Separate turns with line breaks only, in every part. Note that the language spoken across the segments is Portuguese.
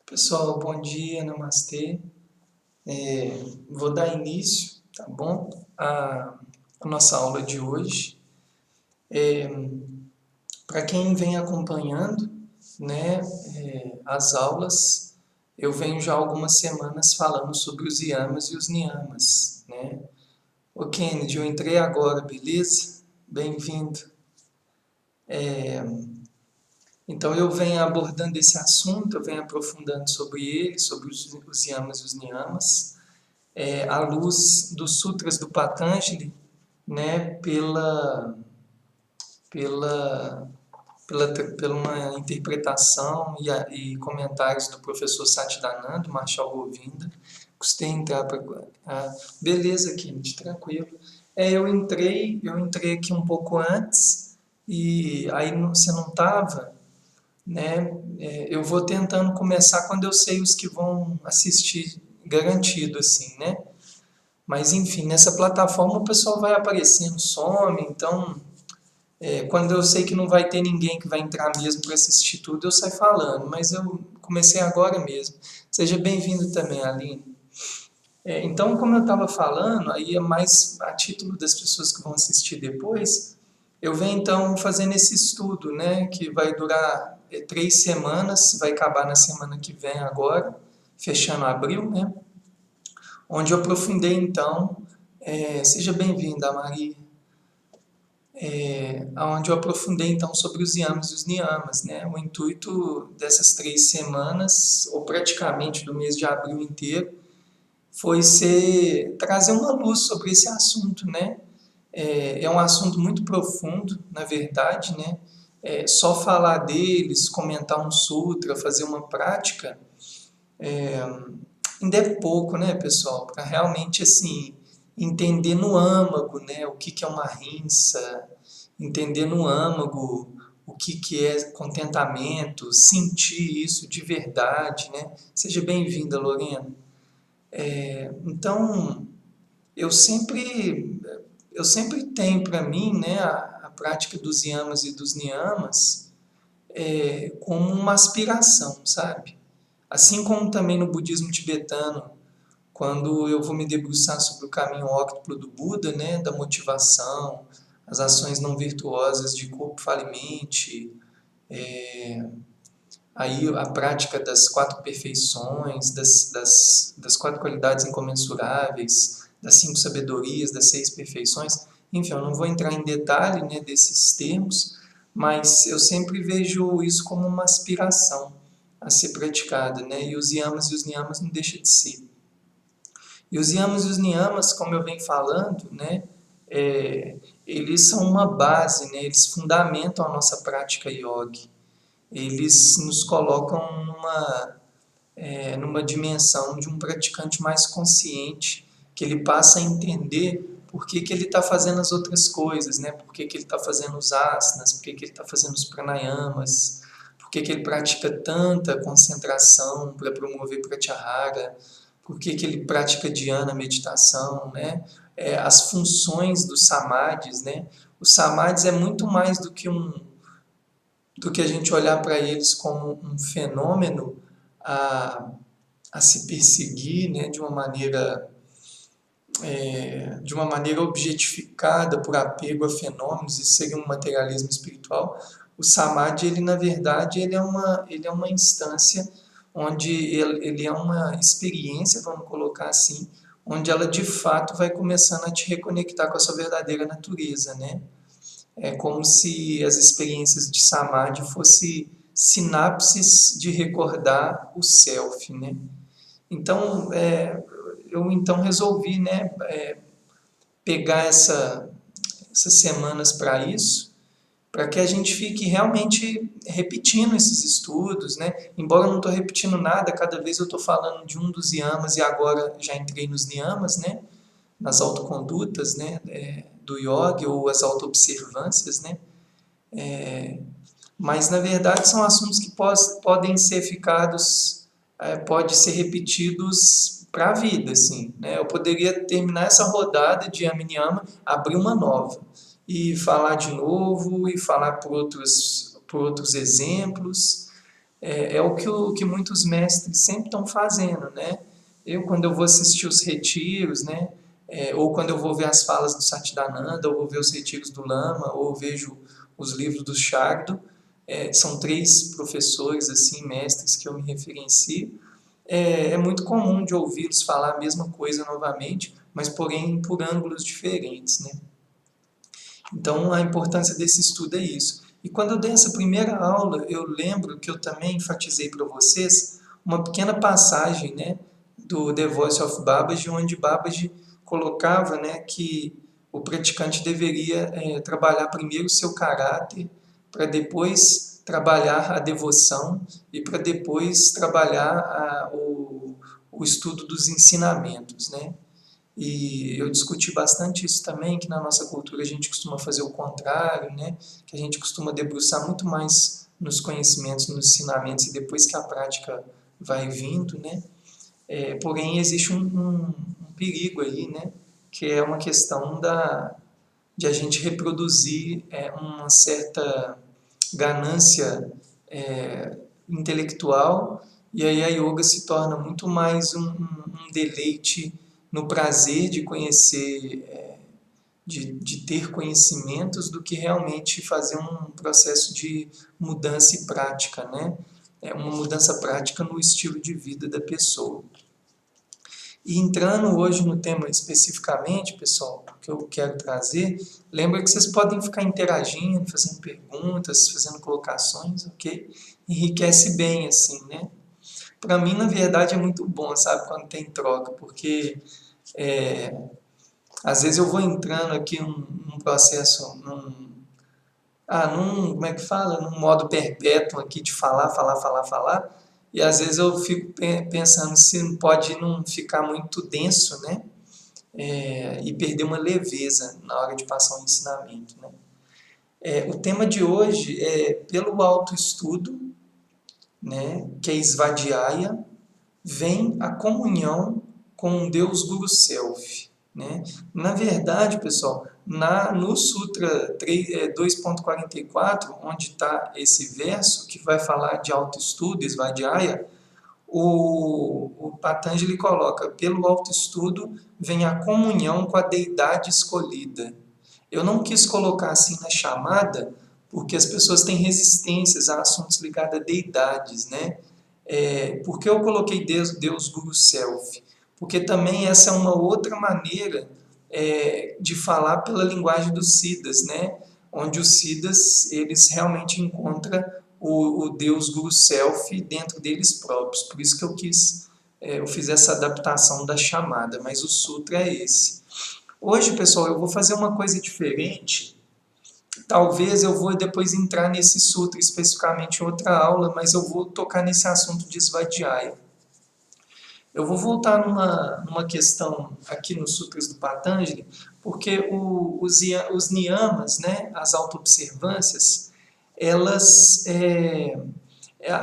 Pessoal, bom dia, namastê. Vou dar início, tá bom? A nossa aula de hoje. Para quem vem acompanhando, né, as aulas, eu venho já há algumas semanas falando sobre os yamas e os niyamas, né? Ô Kennedy, eu entrei agora, beleza? Bem-vindo. Então eu venho abordando esse assunto, eu venho aprofundando sobre ele, sobre os yamas e os niyamas, à luz dos sutras do Patanjali, né, pela, pela uma interpretação e comentários do professor Satchidananda, Marshall Govinda. Custei entrar para... beleza, Kennedy, tranquilo. Eu entrei aqui um pouco antes e aí você não estava, né? Eu vou tentando começar quando eu sei os que vão assistir garantido, assim, né? Mas enfim, nessa plataforma o pessoal vai aparecendo, some, então quando eu sei que não vai ter ninguém que vai entrar mesmo para assistir tudo, eu saio falando, mas eu comecei agora mesmo. Seja bem-vindo também, Aline. Então, como eu estava falando, aí é mais a título das pessoas que vão assistir depois, eu venho então fazendo esse estudo, né, que vai durar 3 semanas, vai acabar na semana que vem agora, fechando abril, né, onde eu aprofundei então, seja bem-vinda, Maria, onde eu aprofundei então sobre os yamas e os niyamas, né? O intuito dessas 3 semanas, ou praticamente do mês de abril inteiro, foi trazer uma luz sobre esse assunto, né? É um assunto muito profundo, na verdade, né? Só falar deles, comentar um sutra, fazer uma prática, ainda é pouco, né, pessoal? Para realmente, assim, entender no âmago, né? O que é uma rinça, entender no âmago o que é contentamento, sentir isso de verdade, né? Seja bem-vinda, Lorena. Então, eu sempre eu sempre tenho para mim, né, a prática dos yamas e dos niyamas como uma aspiração, sabe? Assim como também no budismo tibetano, quando eu vou me debruçar sobre o caminho óctuplo do Buda, né, da motivação, as ações não virtuosas de corpo, fala e mente, aí a prática das 4 perfeições, das 4 qualidades incomensuráveis, das 5 sabedorias, das 6 perfeições. Enfim, eu não vou entrar em detalhe, né, desses termos, mas eu sempre vejo isso como uma aspiração a ser praticada, né? E os yamas e os niyamas não deixa de ser. E os yamas e os niyamas, como eu venho falando, né, eles são uma base, né, eles fundamentam a nossa prática yoga. Eles nos colocam numa dimensão de um praticante mais consciente, que ele passa a entender por que ele está fazendo as outras coisas, né? Por que ele está fazendo os asanas, por que ele está fazendo os pranayamas, por que ele pratica tanta concentração para promover pratyahara, por que ele pratica dhyana, meditação, né? As funções dos samadhis, né? Os samadhis é muito mais do que a gente olhar para eles como um fenômeno a, a se perseguir, né, de uma maneira objetificada por apego a fenômenos e seria um materialismo espiritual. O samadhi, ele na verdade, ele é uma instância onde ele é uma experiência, vamos colocar assim, onde ela de fato vai começando a te reconectar com a sua verdadeira natureza, né? É como se as experiências de samadhi fossem sinapses de recordar o self, né? Então, eu então resolvi, né, pegar essas semanas para isso, para que a gente fique realmente repetindo esses estudos, né? Embora eu não estou repetindo nada, cada vez eu estou falando de um dos yamas e agora já entrei nos niyamas, né? Nas autocondutas, né? Do yoga ou as autoobservâncias, né? Mas na verdade são assuntos que podem ser ficados, pode ser repetidos para a vida, assim, né? Eu poderia terminar essa rodada de Yama e Niyama, abrir uma nova e falar de novo e falar por outros exemplos, é o que muitos mestres sempre estão fazendo, né? Quando eu vou assistir os retiros, né? Ou quando eu vou ver as falas do Satchidananda, ou vou ver os retiros do Lama, ou vejo os livros do Shardo, são três professores, assim, mestres que eu me referencio. É muito comum de ouvi-los falar a mesma coisa novamente, mas porém por ângulos diferentes, né? Então, a importância desse estudo é isso. E quando eu dei essa primeira aula, eu lembro que eu também enfatizei para vocês uma pequena passagem, né, do The Voice of Babaji, onde Babaji colocava, né, que o praticante deveria trabalhar primeiro o seu caráter, para depois trabalhar a devoção e para depois trabalhar o estudo dos ensinamentos, né? E eu discuti bastante isso também, que na nossa cultura a gente costuma fazer o contrário, né? Que a gente costuma debruçar muito mais nos conhecimentos, nos ensinamentos, e depois que a prática vai vindo, né? Porém, existe um perigo aí, né? Que é uma questão de a gente reproduzir uma certa ganância intelectual, e aí a yoga se torna muito mais um deleite no prazer de conhecer, de ter conhecimentos, do que realmente fazer um processo de mudança e prática, né? Uma mudança prática no estilo de vida da pessoa. E entrando hoje no tema especificamente, pessoal, que eu quero trazer, lembra que vocês podem ficar interagindo, fazendo perguntas, fazendo colocações, ok? Enriquece bem, assim, né? Para mim, na verdade, é muito bom, sabe, quando tem troca, porque às vezes eu vou entrando aqui num processo, como é que fala? Num modo perpétuo aqui de falar, falar, falar, falar, e às vezes eu fico pensando se não pode não ficar muito denso, né? E perder uma leveza na hora de passar o ensinamento, né? O tema de hoje é pelo autoestudo, né? Que é Svadhyaya, vem a comunhão com o Deus Guru Self, né? Na verdade, pessoal, no Sutra 2.44, onde está esse verso que vai falar de autoestudo, Svadhyaya, o Patanjali coloca, pelo autoestudo vem a comunhão com a deidade escolhida. Eu não quis colocar assim na chamada, porque as pessoas têm resistências a assuntos ligados a deidades, né? Por que eu coloquei Deus Guru Self? Porque também essa é uma outra maneira de falar pela linguagem dos Siddhas, né? Onde os Siddhas, eles realmente encontram o Deus Guru Self dentro deles próprios. Por isso que eu fiz essa adaptação da chamada, mas o sutra é esse. Hoje, pessoal, eu vou fazer uma coisa diferente. Talvez eu vou depois entrar nesse sutra especificamente em outra aula, mas eu vou tocar nesse assunto de Svadhyaya. Eu vou voltar numa questão aqui nos sutras do Patanjali, porque os niyamas, né, as autoobservâncias, elas,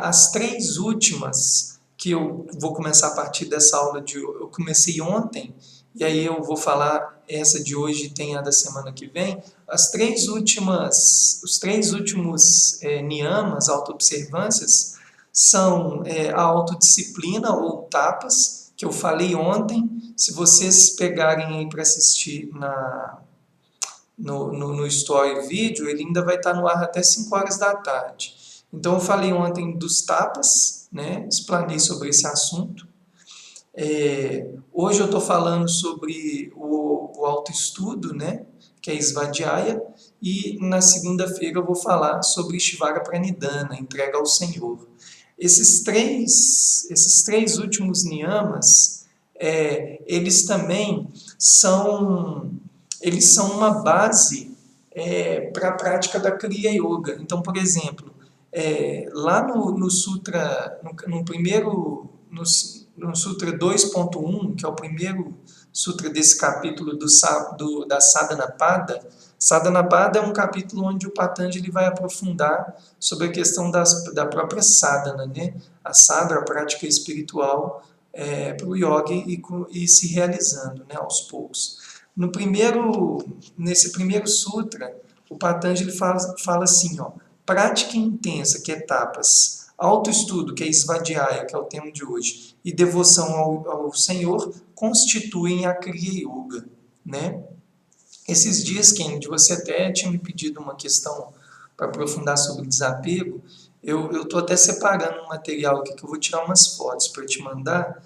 as três últimas, que eu vou começar a partir dessa aula eu comecei ontem, e aí eu vou falar essa de hoje, tem a da semana que vem, os três últimos niyamas, autoobservâncias, são a autodisciplina ou tapas, que eu falei ontem. Se vocês pegarem aí para assistir no Story Vídeo, ele ainda vai estar no ar até 5 horas da tarde. Então eu falei ontem dos tapas, né? Explanei sobre esse assunto. Hoje eu estou falando sobre o autoestudo, né? Que é Svadhyaya, e na segunda-feira eu vou falar sobre Ishvara Pranidhana, entrega ao Senhor. Esses três últimos niyamas, eles também eles são uma base para a prática da Kriya Yoga. Então, por exemplo, lá no Sutra, no primeiro, no Sutra 2.1, que é o primeiro sutra desse capítulo da Sadhanapada. Sadhanapada é um capítulo onde o Patanjali vai aprofundar sobre a questão da própria sadhana, né? A sadhana, a prática espiritual para o yogi e se realizando, né, aos poucos. Nesse primeiro sutra, o Patanjali fala assim, ó, prática intensa, que etapas, Autoestudo, que é Svadhyaya, que é o tema de hoje, e devoção ao Senhor constituem a Kriya Yoga, né? Esses dias, Kennedy, você até tinha me pedido uma questão para aprofundar sobre desapego. Eu estou até separando um material aqui que eu vou tirar umas fotos para te mandar,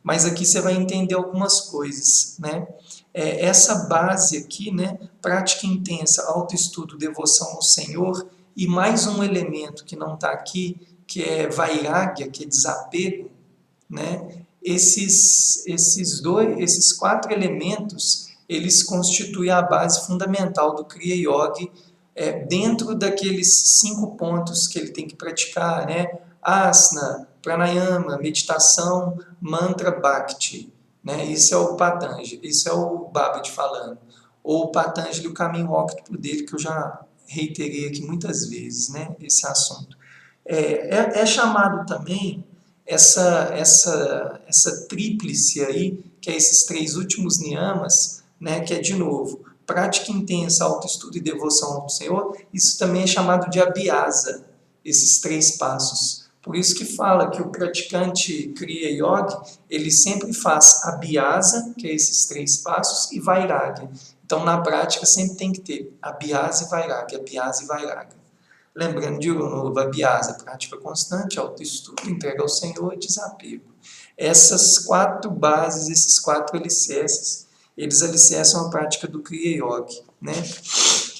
mas aqui você vai entender algumas coisas, né? Essa base aqui, né? Prática intensa, autoestudo, devoção ao Senhor, e mais um elemento que não está aqui, que é vairagya, que é desapego, né? Esses 4 elementos, eles constituem a base fundamental do Kriya Yoga, dentro daqueles 5 pontos que ele tem que praticar, né? Asana, pranayama, meditação, mantra, bhakti, né? Isso é o Patanjali, isso é o Babat falando. Ou o Patanjali, o caminho óctuplo dele, que eu já reiterei aqui muitas vezes, né? Esse assunto. É chamado também essa tríplice aí, que é esses 3 últimos niyamas, né, que é, de novo, prática intensa, autoestudo e devoção ao Senhor, isso também é chamado de abhyasa, esses 3 passos. Por isso que fala que o praticante Kriya Yoga, ele sempre faz abhyasa, que é esses 3 passos, e vairagya. Então, na prática, sempre tem que ter abhyasa e vairagya, abhyasa e vairagya. Lembrando de novo, abhyasa, prática constante, autoestudo, entrega ao Senhor e desapego. Essas 4 bases, esses 4 alicerces, eles alicerçam a prática do Kriya Yoga, né?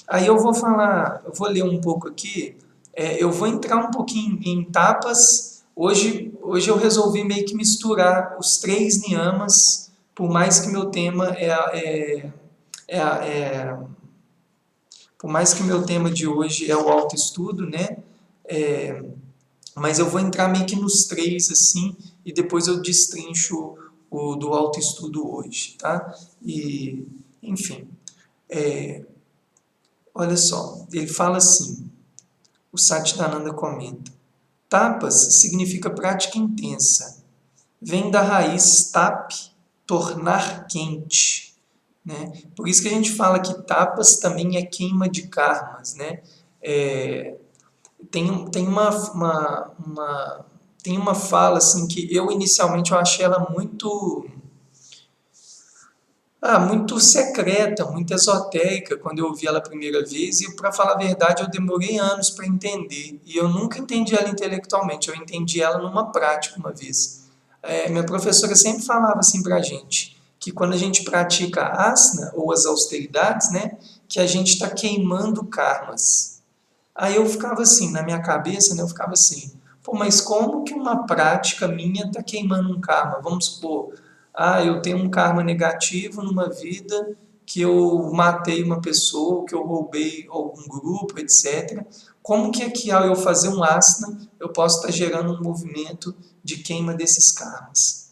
Aí eu vou ler um pouco aqui, eu vou entrar um pouquinho em tapas. Hoje eu resolvi meio que misturar os 3 niyamas, por mais que meu tema por mais que o meu tema de hoje é o autoestudo, né? Mas eu vou entrar meio que nos 3, assim, e depois eu destrincho o do autoestudo hoje, tá? E, enfim, olha só, ele fala assim, o Satchidananda comenta, tapas significa prática intensa, vem da raiz tap, tornar quente, né? Por isso que a gente fala que tapas também é queima de karmas, né? Tem uma fala assim que eu inicialmente eu achei ela muito secreta, muito esotérica quando eu ouvi ela a primeira vez, e para falar a verdade eu demorei anos para entender, e eu nunca entendi ela intelectualmente, eu entendi ela numa prática uma vez. Minha professora sempre falava assim para a gente, que quando a gente pratica a asana ou as austeridades, né, que a gente está queimando karmas. Aí eu ficava assim, na minha cabeça, né, eu ficava assim, pô, mas como que uma prática minha está queimando um karma? Vamos supor, eu tenho um karma negativo numa vida, que eu matei uma pessoa, que eu roubei algum grupo, etc. Como que aqui, ao eu fazer um asana, eu posso estar gerando um movimento de queima desses karmas?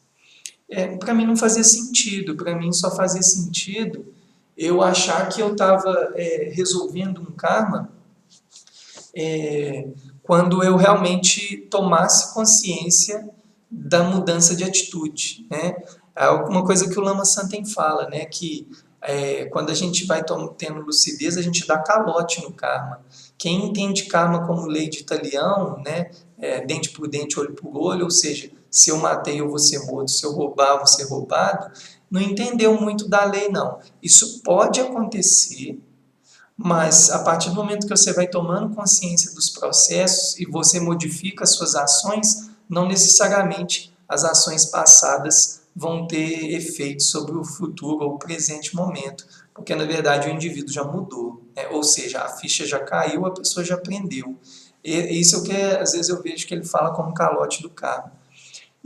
Para mim não fazia sentido, para mim só fazia sentido eu achar que eu estava resolvendo um karma quando eu realmente tomasse consciência da mudança de atitude, né? É uma coisa que o Lama Santen fala, né? Que quando a gente vai tendo lucidez, a gente dá calote no karma. Quem entende karma como lei de talião, né? Dente por dente, olho por olho, ou seja, se eu matei eu vou ser morto, se eu roubar eu vou ser roubado, não entendeu muito da lei, não. Isso pode acontecer, mas a partir do momento que você vai tomando consciência dos processos e você modifica as suas ações, não necessariamente as ações passadas vão ter efeito sobre o futuro ou o presente momento, porque na verdade o indivíduo já mudou, né? Ou seja, a ficha já caiu, a pessoa já aprendeu. E isso é o que às vezes eu vejo que ele fala como calote do karma.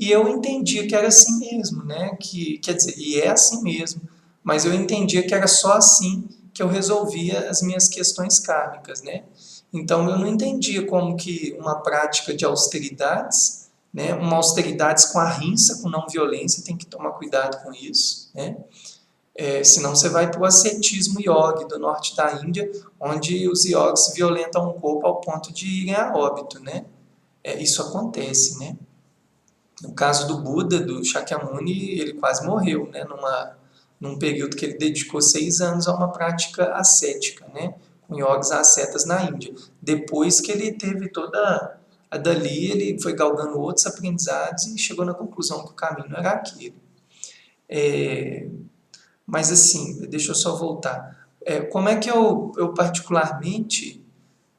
E eu entendia que era assim mesmo, né? Quer dizer, e é assim mesmo, mas eu entendia que era só assim que eu resolvia as minhas questões kármicas, né? Então eu não entendia como que uma prática de austeridades, né? Uma austeridades com ahimsa, com não violência, tem que tomar cuidado com isso, né? Senão você vai para o ascetismo yogi do norte da Índia, onde os yogis violentam o corpo ao ponto de irem a óbito, né? Isso acontece, né? No caso do Buda, do Shakyamuni, ele quase morreu, né? Num período que ele dedicou 6 anos a uma prática ascética, né? Com yogis ascetas na Índia. Depois que ele teve toda Dali ele foi galgando outros aprendizados e chegou na conclusão que o caminho era aquele. Mas assim, deixa eu só voltar. Como é que eu particularmente,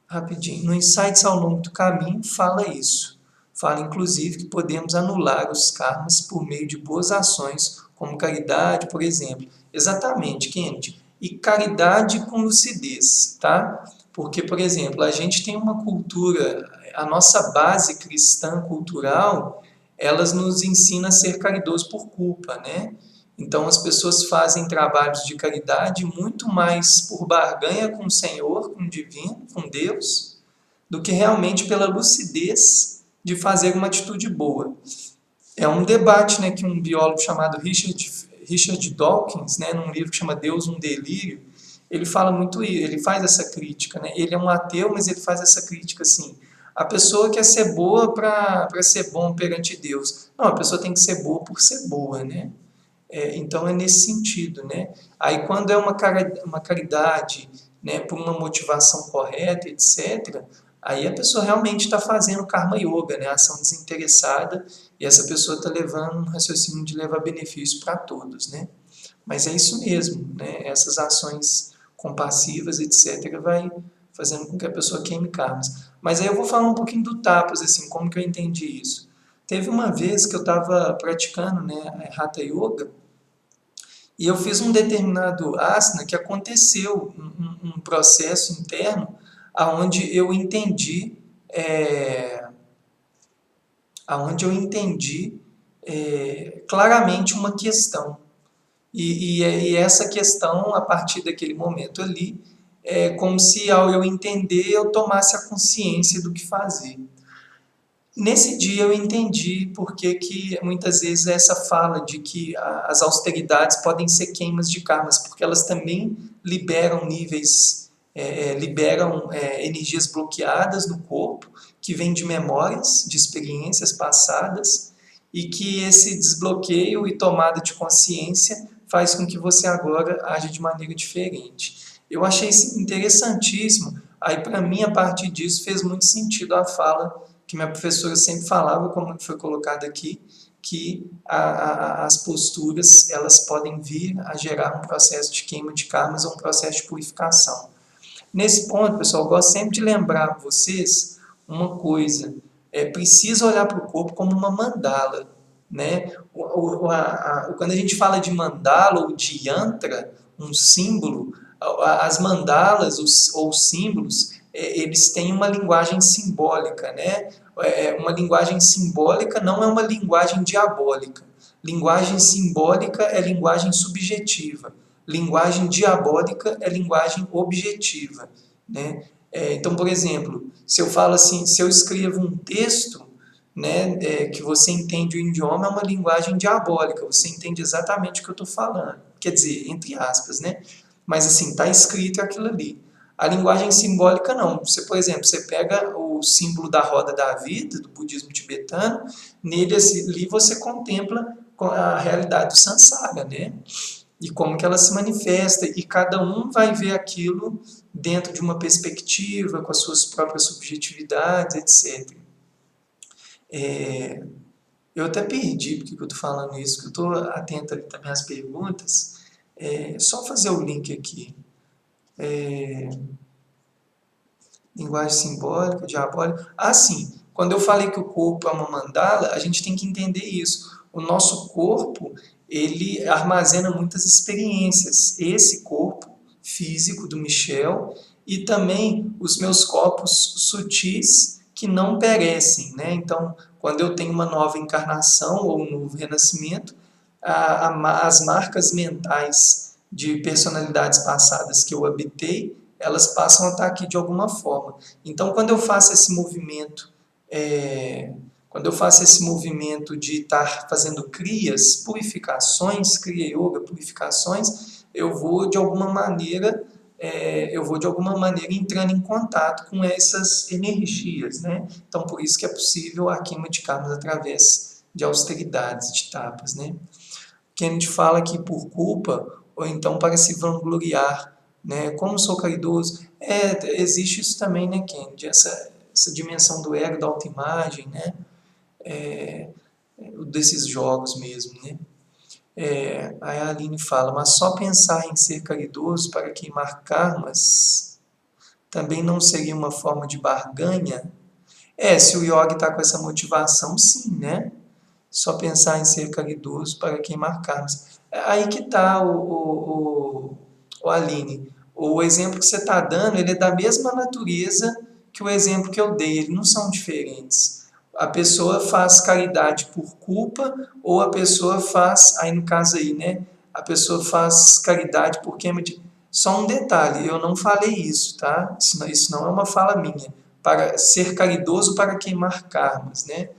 rapidinho, no Insights ao Longo do Caminho fala isso. Fala inclusive que podemos anular os karmas por meio de boas ações, como caridade, por exemplo. Exatamente, Kennedy. E caridade com lucidez, tá? Porque, por exemplo, a gente tem uma cultura, a nossa base cristã cultural, elas nos ensina a ser caridoso por culpa, né? Então as pessoas fazem trabalhos de caridade muito mais por barganha com o Senhor, com o divino, com Deus, do que realmente pela lucidez de fazer uma atitude boa. É um debate, né, que um biólogo chamado Richard Dawkins, né, num livro que chama Deus, um Delírio, ele fala muito isso, ele faz essa crítica, né? Ele é um ateu, mas ele faz essa crítica assim: a pessoa quer ser boa para ser bom perante Deus. Não, a pessoa tem que ser boa por ser boa, né? Então é nesse sentido, né? Aí quando é uma caridade, né, por uma motivação correta, etc., aí a pessoa realmente está fazendo karma yoga, né, ação desinteressada, e essa pessoa está levando um raciocínio de levar benefício para todos, né? Mas é isso mesmo, né? Essas ações compassivas, etc., vai fazendo com que a pessoa queime karmas. Mas aí eu vou falar um pouquinho do tapas, assim, como que eu entendi isso. Teve uma vez que eu estava praticando, né, Hatha Yoga, e eu fiz um determinado asana que aconteceu um processo interno aonde eu entendi, aonde eu entendi claramente uma questão. E essa questão, a partir daquele momento ali, é como se ao eu entender, eu tomasse a consciência do que fazer. Nesse dia eu entendi por que muitas vezes essa fala de que as austeridades podem ser queimas de karmas, porque elas também liberam níveis, liberam energias bloqueadas no corpo, que vêm de memórias, de experiências passadas, e que esse desbloqueio e tomada de consciência faz com que você agora age de maneira diferente. Eu achei isso interessantíssimo, aí para mim a partir disso fez muito sentido a fala que minha professora sempre falava, como foi colocado aqui, que as posturas elas podem vir a gerar um processo de queima de karmas ou um processo de purificação. Nesse ponto, pessoal, eu gosto sempre de lembrar vocês uma coisa: é preciso olhar para o corpo como uma mandala, né? Quando a gente fala de mandala ou de yantra, um símbolo, as mandalas ou símbolos, eles têm uma linguagem simbólica, né? Uma linguagem simbólica não é uma linguagem diabólica. Linguagem simbólica é linguagem subjetiva. Linguagem diabólica é linguagem objetiva, né? Então, por exemplo, se eu falo assim, se eu escrevo um texto, né, que você entende o idioma, é uma linguagem diabólica, você entende exatamente o que eu estou falando. Quer dizer, entre aspas, né? Mas assim, está escrito aquilo ali. A linguagem simbólica não. Você, por exemplo, você pega o símbolo da roda da vida, do budismo tibetano, nele ali você contempla a realidade do samsara, né? E como que ela se manifesta, e cada um vai ver aquilo dentro de uma perspectiva, com as suas próprias subjetividades, etc. Eu até perdi porque eu estou falando isso, porque eu estou atento ali também às perguntas. Só fazer o link aqui. Linguagem simbólica, diabólica. Ah, sim. Quando eu falei que o corpo é uma mandala, a gente tem que entender isso. O nosso corpo, ele armazena muitas experiências. Esse corpo físico do Michel e também os meus corpos sutis que não perecem, né? Então, quando eu tenho uma nova encarnação ou um novo renascimento, as marcas mentais de personalidades passadas que eu habitei, elas passam a estar aqui de alguma forma. Então, quando eu faço esse movimento, de estar fazendo crias, purificações, Kriya Yoga, purificações, eu vou de alguma maneira entrando em contato com essas energias, né? Então, por isso que é possível a queima de karmas através de austeridades, de tapas, né? Kennedy fala que por culpa, ou então para se vangloriar, né? Como sou caridoso. Existe isso também, né, Kennedy? essa dimensão do ego, da autoimagem, né? Desses jogos mesmo, né? Aí a Aline fala, mas só pensar em ser caridoso para queimar karmas também não seria uma forma de barganha? Se o yogi está com essa motivação, sim, né? Só pensar em ser caridoso para queimar karmas. Aí que está o Aline. O exemplo que você está dando, ele é da mesma natureza que o exemplo que eu dei, eles não são diferentes. A pessoa faz caridade por culpa ou a pessoa faz, aí no caso aí, né? A pessoa faz caridade por queima de... Só um detalhe, eu não falei isso, tá? Isso não é uma fala minha. Para ser caridoso para queimar karmas, né?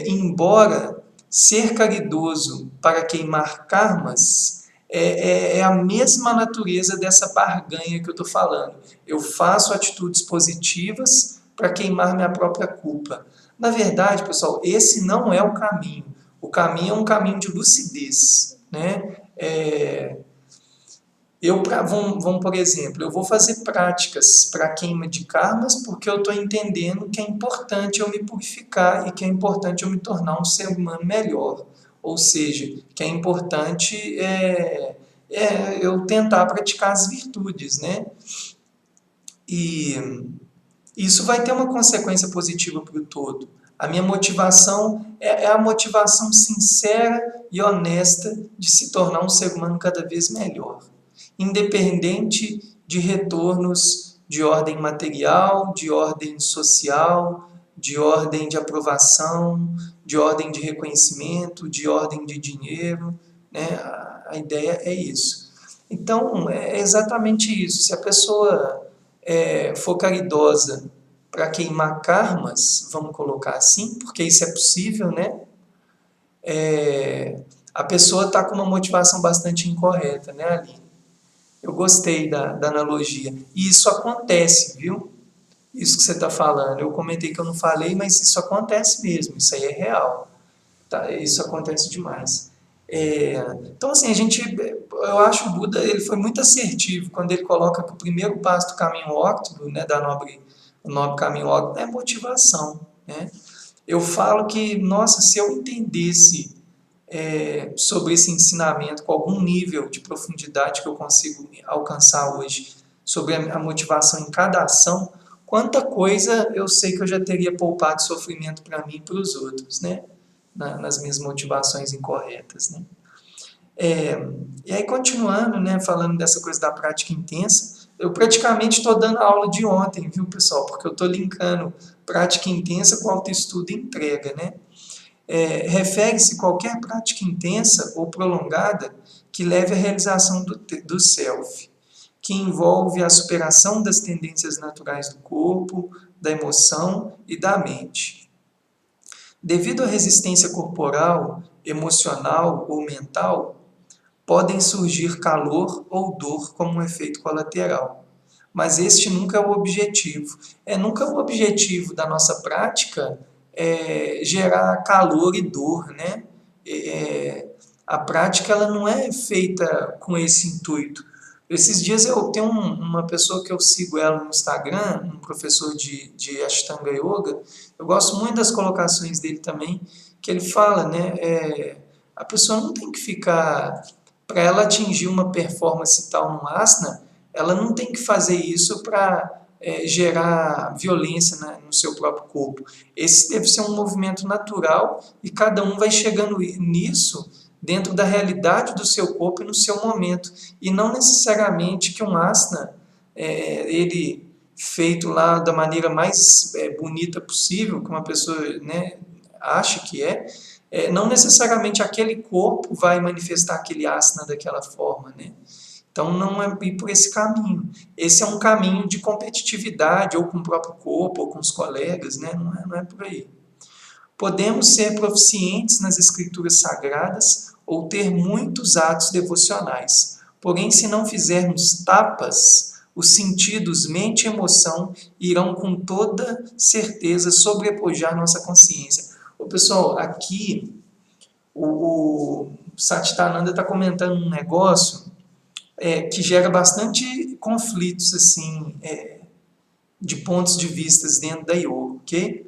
Embora ser caridoso para queimar karmas é a mesma natureza dessa barganha que eu estou falando. Eu faço atitudes positivas para queimar minha própria culpa. Na verdade, pessoal, esse não é o caminho. O caminho é um caminho de lucidez, né? Vamos, por exemplo, eu vou fazer práticas para queima de karmas porque eu estou entendendo que é importante eu me purificar e que é importante eu me tornar um ser humano melhor. Ou seja, que é importante eu tentar praticar as virtudes, né? E isso vai ter uma consequência positiva para o todo. A minha motivação é a motivação sincera e honesta de se tornar um ser humano cada vez melhor, independente de retornos de ordem material, de ordem social, de ordem de aprovação, de ordem de reconhecimento, de ordem de dinheiro, né? A ideia é isso. Então, é exatamente isso. Se a pessoa for caridosa para queimar karmas, vamos colocar assim, porque isso é possível, né? A pessoa está com uma motivação bastante incorreta, né, Aline? Eu gostei da analogia. E isso acontece, viu? Isso que você está falando. Eu comentei que eu não falei, mas isso acontece mesmo. Isso aí é real. Tá? Isso acontece demais. Então, assim, eu acho que o Buda ele foi muito assertivo quando ele coloca que o primeiro passo do caminho óctavo, né, o nobre caminho óctavo, é motivação. Né? Eu falo que, nossa, se eu entendesse sobre esse ensinamento com algum nível de profundidade que eu consigo alcançar hoje, sobre a motivação em cada ação, quanta coisa eu sei que eu já teria poupado sofrimento para mim e para os outros, né? Nas minhas motivações incorretas, né? E aí, continuando, né, falando dessa coisa da prática intensa, eu praticamente estou dando a aula de ontem, viu, pessoal? Porque eu estou linkando prática intensa com autoestudo e entrega, né? Refere-se qualquer prática intensa ou prolongada que leve à realização do self, que envolve a superação das tendências naturais do corpo, da emoção e da mente. Devido à resistência corporal, emocional ou mental, podem surgir calor ou dor como um efeito colateral. Mas este nunca é o objetivo. Nunca o objetivo da nossa prática gerar calor e dor, né? A prática ela não é feita com esse intuito. Esses dias eu tenho uma pessoa que eu sigo ela no Instagram, um professor de Ashtanga Yoga, eu gosto muito das colocações dele também, que ele fala, né? A pessoa não tem que ficar... Para ela atingir uma performance tal no asana, ela não tem que fazer isso para gerar violência no seu próprio corpo. Esse deve ser um movimento natural e cada um vai chegando nisso dentro da realidade do seu corpo e no seu momento. E não necessariamente que um asana, ele feito lá da maneira mais bonita possível, que uma pessoa, né, acha que não necessariamente aquele corpo vai manifestar aquele asana daquela forma, né? Então, não é ir por esse caminho. Esse é um caminho de competitividade, ou com o próprio corpo, ou com os colegas, né? Não é por aí. Podemos ser proficientes nas escrituras sagradas ou ter muitos atos devocionais. Porém, se não fizermos tapas, os sentidos mente e emoção irão com toda certeza sobrepujar nossa consciência. Pessoal, aqui o Satchitananda está comentando um negócio que gera bastante conflitos assim, de pontos de vista dentro da yoga. ok?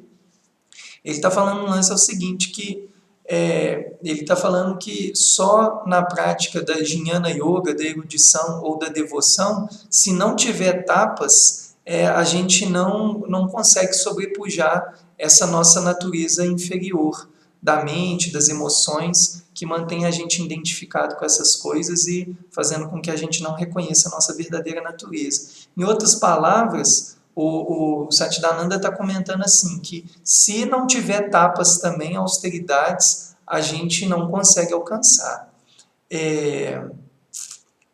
Ele está falando um lance é o seguinte, que ele está falando que só na prática da Jnana Yoga, da erudição ou da devoção, se não tiver etapas, a gente não consegue sobrepujar essa nossa natureza inferior da mente, das emoções, que mantém a gente identificado com essas coisas e fazendo com que a gente não reconheça a nossa verdadeira natureza. Em outras palavras, o Satchidananda está comentando assim, que se não tiver tapas também, austeridades, a gente não consegue alcançar.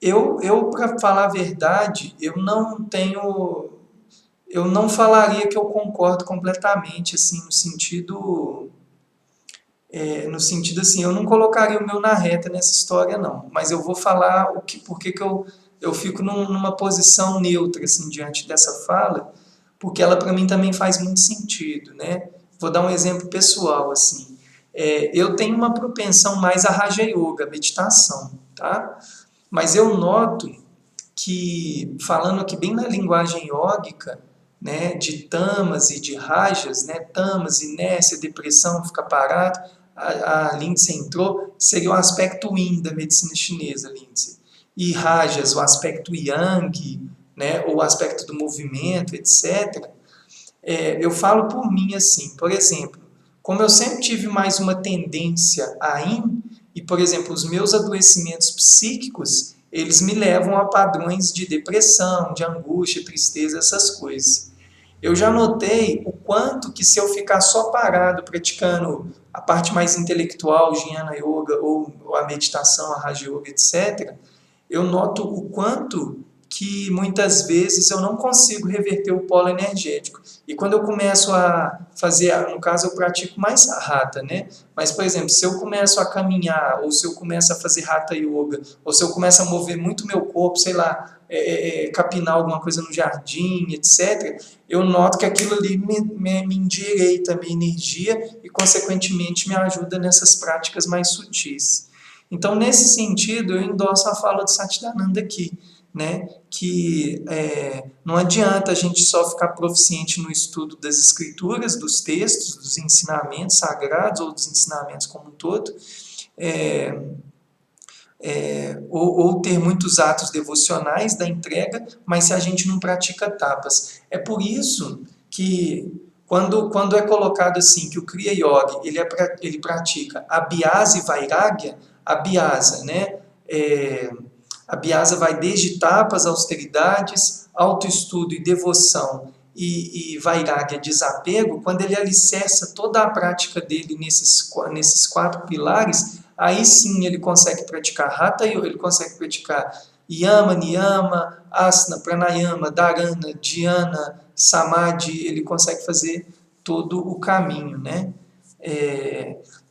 Eu para falar a verdade, eu não falaria que eu concordo completamente, assim, no sentido assim, eu não colocaria o meu na reta nessa história, não. Mas eu vou falar por que eu fico numa posição neutra, assim, diante dessa fala, porque ela para mim também faz muito sentido, né? Vou dar um exemplo pessoal, assim. Eu tenho uma propensão mais a Raja Yoga, meditação, tá? Mas eu noto que, falando aqui bem na linguagem yógica, né, de tamas e de rajas, né, tamas, inércia, depressão, ficar parado, a Lindsay entrou, seria o aspecto yin da medicina chinesa, Lindsay. E rajas, o aspecto yang, né, ou o aspecto do movimento, etc. Eu falo por mim assim, por exemplo, como eu sempre tive mais uma tendência a yin, e, por exemplo, os meus adoecimentos psíquicos, eles me levam a padrões de depressão, de angústia, tristeza, essas coisas. Eu já notei o quanto que se eu ficar só parado praticando a parte mais intelectual, Jnana Yoga ou a meditação, a Raja Yoga, etc., eu noto o quanto que muitas vezes eu não consigo reverter o polo energético. E quando eu começo a fazer, no caso eu pratico mais a Hatha, né? Mas, por exemplo, se eu começo a caminhar, ou se eu começo a fazer Hatha Yoga, ou se eu começo a mover muito meu corpo, sei lá, capinar alguma coisa no jardim, etc., eu noto que aquilo ali me endireita a minha energia e, consequentemente, me ajuda nessas práticas mais sutis. Então, nesse sentido, eu endosso a fala do Satchidananda aqui, né? Que não adianta a gente só ficar proficiente no estudo das escrituras, dos textos, dos ensinamentos sagrados ou dos ensinamentos como um todo, ou ter muitos atos devocionais da entrega, mas se a gente não pratica tapas. É por isso que quando é colocado assim, que o Kriya Yoga, ele pratica Abhyasa e Vairagya, Abhyasa, né? A Abhyasa vai desde tapas, austeridades, autoestudo e devoção, e Vairagya, desapego. Quando ele alicerça toda a prática dele nesses 4 pilares, aí sim ele consegue praticar Hatha Yoga, ele consegue praticar Yama, Niyama, Asana, Pranayama, Dharana, Dhyana, Samadhi, ele consegue fazer todo o caminho, né?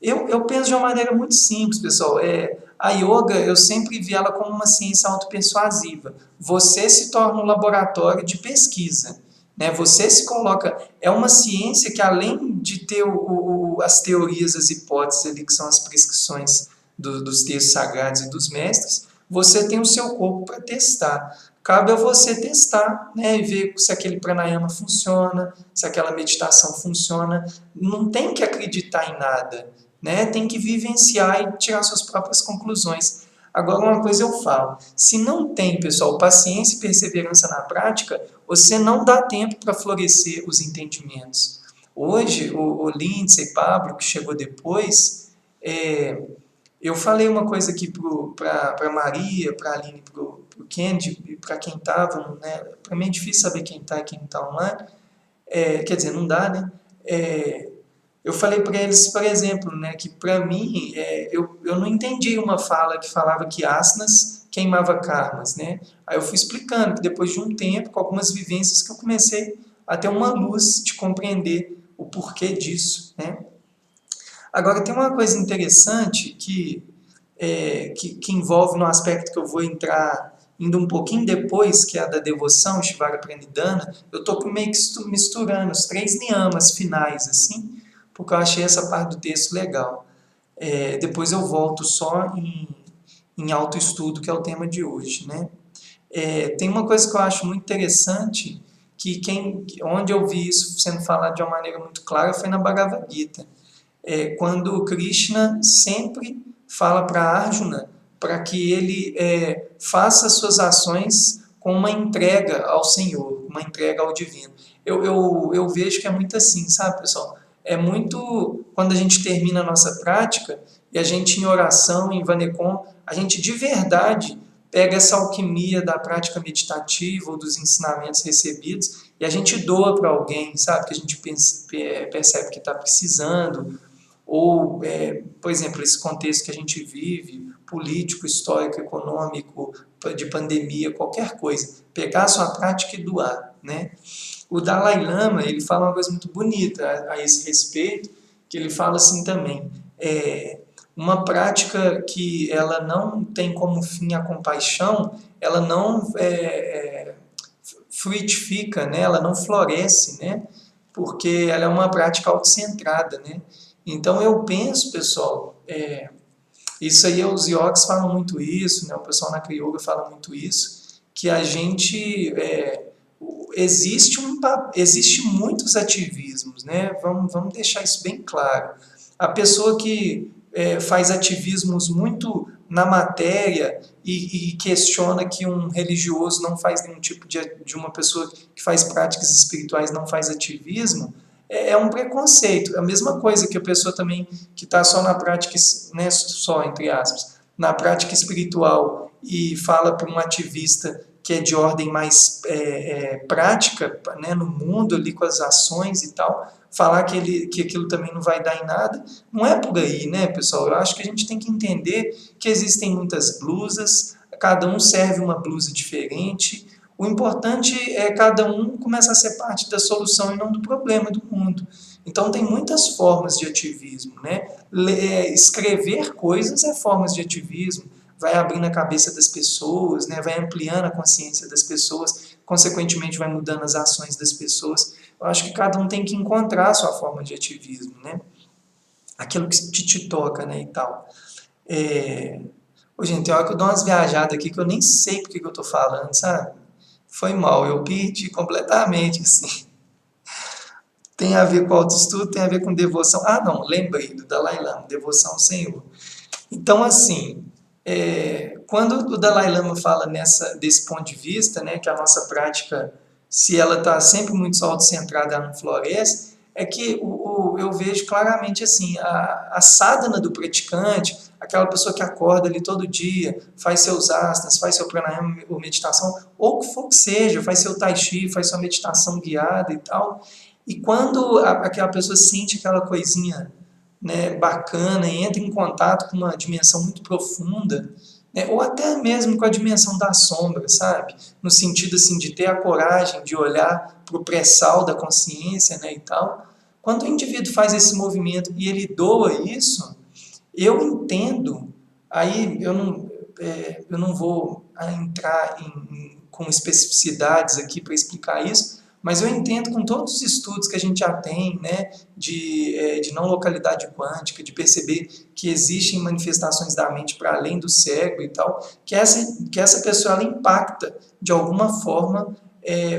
Eu penso de uma maneira muito simples, pessoal. A yoga, eu sempre vi ela como uma ciência autopersuasiva. Você se torna um laboratório de pesquisa, né? Você se coloca... É uma ciência que, além de ter as teorias, as hipóteses ali, que são as prescrições dos textos sagrados e dos mestres, você tem o seu corpo para testar. Cabe a você testar, né, e ver se aquele pranayama funciona, se aquela meditação funciona. Não tem que acreditar em nada, né? Tem que vivenciar e tirar suas próprias conclusões. Agora, uma coisa eu falo, se não tem, pessoal, paciência e perseverança na prática, você não dá tempo para florescer os entendimentos. Hoje, o Lindsay, Pablo, que chegou depois, eu falei uma coisa aqui para Maria, para a Aline, para o Kendi, e para quem estava, né? Para mim é difícil saber quem está e quem está online, quer dizer, não dá, né? Eu falei para eles, por exemplo, né, que para mim, eu não entendi uma fala que falava que asanas queimava karmas, né? Aí eu fui explicando que depois de um tempo, com algumas vivências, que eu comecei a ter uma luz de compreender o porquê disso, né? Agora, tem uma coisa interessante que envolve no aspecto que eu vou entrar indo um pouquinho depois, que é a da devoção, Shivara Pranidhana. Eu estou meio que misturando os 3 niyamas finais, assim, porque eu achei essa parte do texto legal. Depois eu volto só em autoestudo, que é o tema de hoje, né? Tem uma coisa que eu acho muito interessante, onde eu vi isso sendo falado de uma maneira muito clara foi na Bhagavad Gita, quando Krishna sempre fala para Arjuna para que ele faça suas ações com uma entrega ao Senhor, uma entrega ao divino. Eu vejo que é muito assim, sabe, pessoal? É muito quando a gente termina a nossa prática e a gente em oração, em Vanekon, a gente de verdade pega essa alquimia da prática meditativa ou dos ensinamentos recebidos e a gente doa para alguém, sabe? Que a gente percebe que está precisando, ou, por exemplo, esse contexto que a gente vive, político, histórico, econômico, de pandemia, qualquer coisa, pegar a sua prática e doar, né? O Dalai Lama, ele fala uma coisa muito bonita a esse respeito, que ele fala assim também, uma prática que ela não tem como fim a compaixão, ela não frutifica, né? Ela não floresce, né? Porque ela é uma prática autocentrada, né? Então eu penso, pessoal, isso aí os yogis falam muito isso, né? O pessoal na Kriya Yoga fala muito isso, que a gente existe muitos ativismos, né? Vamos deixar isso bem claro. A pessoa que faz ativismos muito na matéria e questiona que um religioso não faz nenhum tipo de uma pessoa que faz práticas espirituais não faz ativismo, é um preconceito. É a mesma coisa que a pessoa também que está só na prática, né, só entre aspas, na prática espiritual e fala para um ativista que é de ordem mais prática, né, no mundo ali com as ações e tal, falar que aquilo também não vai dar em nada, não é por aí, né, pessoal? Eu acho que a gente tem que entender que existem muitas blusas, cada um serve uma blusa diferente. O importante é cada um começar a ser parte da solução e não do problema do mundo. Então tem muitas formas de ativismo, né? Escrever coisas é formas de ativismo, vai abrindo a cabeça das pessoas, né? Vai ampliando a consciência das pessoas, consequentemente vai mudando as ações das pessoas. Eu acho que cada um tem que encontrar a sua forma de ativismo, né? Aquilo que te toca, né, e tal. Ô, gente, tem hora que eu dou umas viajadas aqui que eu nem sei porque que eu tô falando, sabe? Foi mal, eu perdi completamente, assim. Tem a ver com autoestudo, tem a ver com devoção. Ah, não, lembrei do Dalai Lama, devoção ao Senhor. Então, assim, quando o Dalai Lama fala desse ponto de vista, né, que a nossa prática, se ela está sempre muito autocentrada, ela não floresce, é que eu vejo claramente assim, a sadhana do praticante, aquela pessoa que acorda ali todo dia, faz seus asanas, faz seu pranayama ou meditação, ou o que for que seja, faz seu tai chi, faz sua meditação guiada e tal, e quando aquela pessoa sente aquela coisinha, né, bacana e entra em contato com uma dimensão muito profunda, né, ou até mesmo com a dimensão da sombra, sabe? No sentido assim de ter a coragem de olhar para o pré-sal da consciência, né, e tal. Quando o indivíduo faz esse movimento e ele doa isso, eu entendo, aí eu não vou entrar com especificidades aqui para explicar isso, mas eu entendo com todos os estudos que a gente já tem, né, de não localidade quântica, de perceber que existem manifestações da mente para além do cérebro e tal, que essa pessoa ela impacta de alguma forma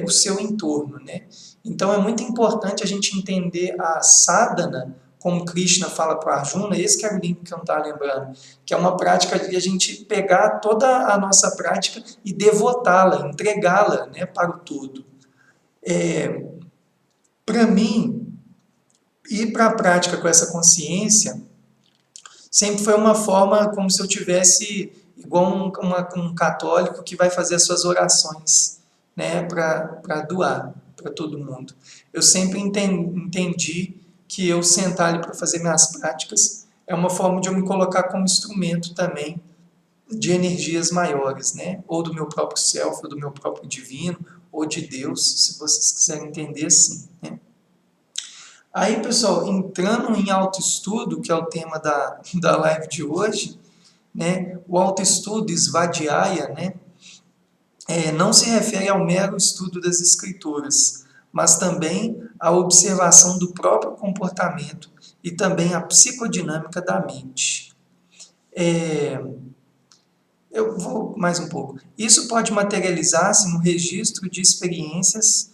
o seu entorno, né? Então é muito importante a gente entender a sadhana, como Krishna fala para Arjuna, esse que é o link que eu não estava lembrando, que é uma prática de a gente pegar toda a nossa prática e devotá-la, entregá-la, né, para o todo. Para mim, ir para a prática com essa consciência sempre foi uma forma como se eu tivesse igual um católico que vai fazer as suas orações, né, para doar para todo mundo. Eu sempre entendi que eu sentar ali para fazer minhas práticas é uma forma de eu me colocar como instrumento também de energias maiores, né? Ou do meu próprio self, ou do meu próprio divino, ou de Deus, se vocês quiserem entender assim, né? Aí, pessoal, entrando em autoestudo, que é o tema da live de hoje, né? O autoestudo, Svadhyaya, né? Não se refere ao mero estudo das escrituras, mas também à observação do próprio comportamento e também à psicodinâmica da mente. Eu vou mais um pouco. Isso pode materializar-se no registro de experiências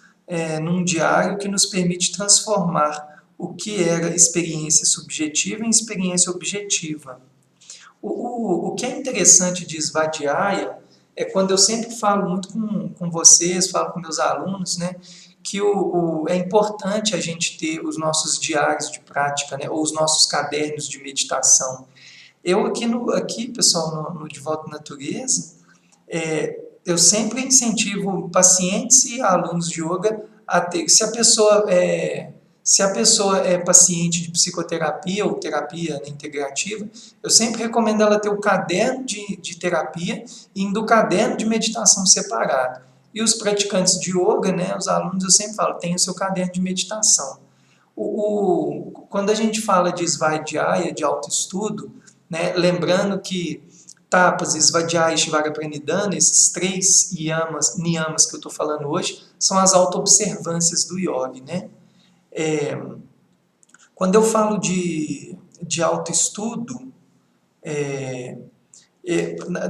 num diário que nos permite transformar o que era experiência subjetiva em experiência objetiva. O que é interessante de Svadhyaya é quando eu sempre falo muito com vocês, falo com meus alunos, né, que é importante a gente ter os nossos diários de prática, né, ou os nossos cadernos de meditação. Eu aqui pessoal, no De Volta à Natureza, eu sempre incentivo pacientes e alunos de yoga a ter, se a pessoa é paciente de psicoterapia ou terapia integrativa, eu sempre recomendo ela ter o caderno de terapia e do caderno de meditação separado. E os praticantes de yoga, né, os alunos, eu sempre falo, tem o seu caderno de meditação. Quando a gente fala de Svadhyaya, de autoestudo, né, lembrando que Tapas, Svadhyaya e Shivara Pranidhana, esses 3 niyamas que eu estou falando hoje, são as auto-observâncias do yogi, né? Quando eu falo de autoestudo,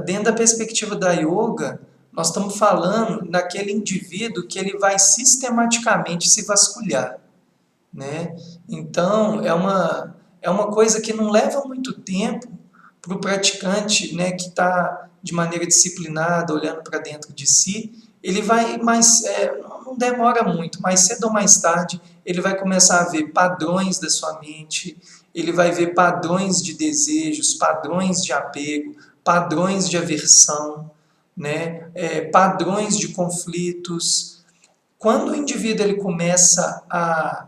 dentro da perspectiva da yoga, nós estamos falando naquele indivíduo que ele vai sistematicamente se vasculhar, né? Então, é uma coisa que não leva muito tempo para o praticante, né, que está de maneira disciplinada, olhando para dentro de si, ele vai não demora muito, mais cedo ou mais tarde, ele vai começar a ver padrões da sua mente, ele vai ver padrões de desejos, padrões de apego, padrões de aversão, né, padrões de conflitos. Quando o indivíduo ele começa a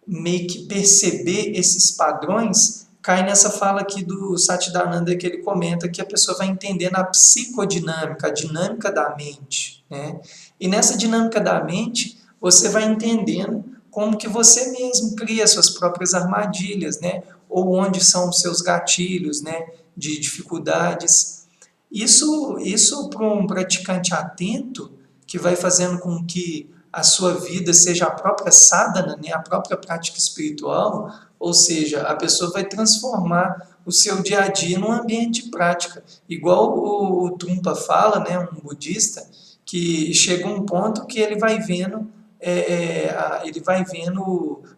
meio que perceber esses padrões, cai nessa fala aqui do Satchidananda que ele comenta que a pessoa vai entendendo a psicodinâmica, a dinâmica da mente, né? E nessa dinâmica da mente, você vai entendendo como que você mesmo cria suas próprias armadilhas, né? Ou onde são os seus gatilhos, né? De dificuldades. Isso para um praticante atento, que vai fazendo com que a sua vida seja a própria sadhana, né? A própria prática espiritual, ou seja, a pessoa vai transformar o seu dia a dia num ambiente de prática. Igual o Trungpa fala, né, um budista, que chega um ponto que ele vai vendo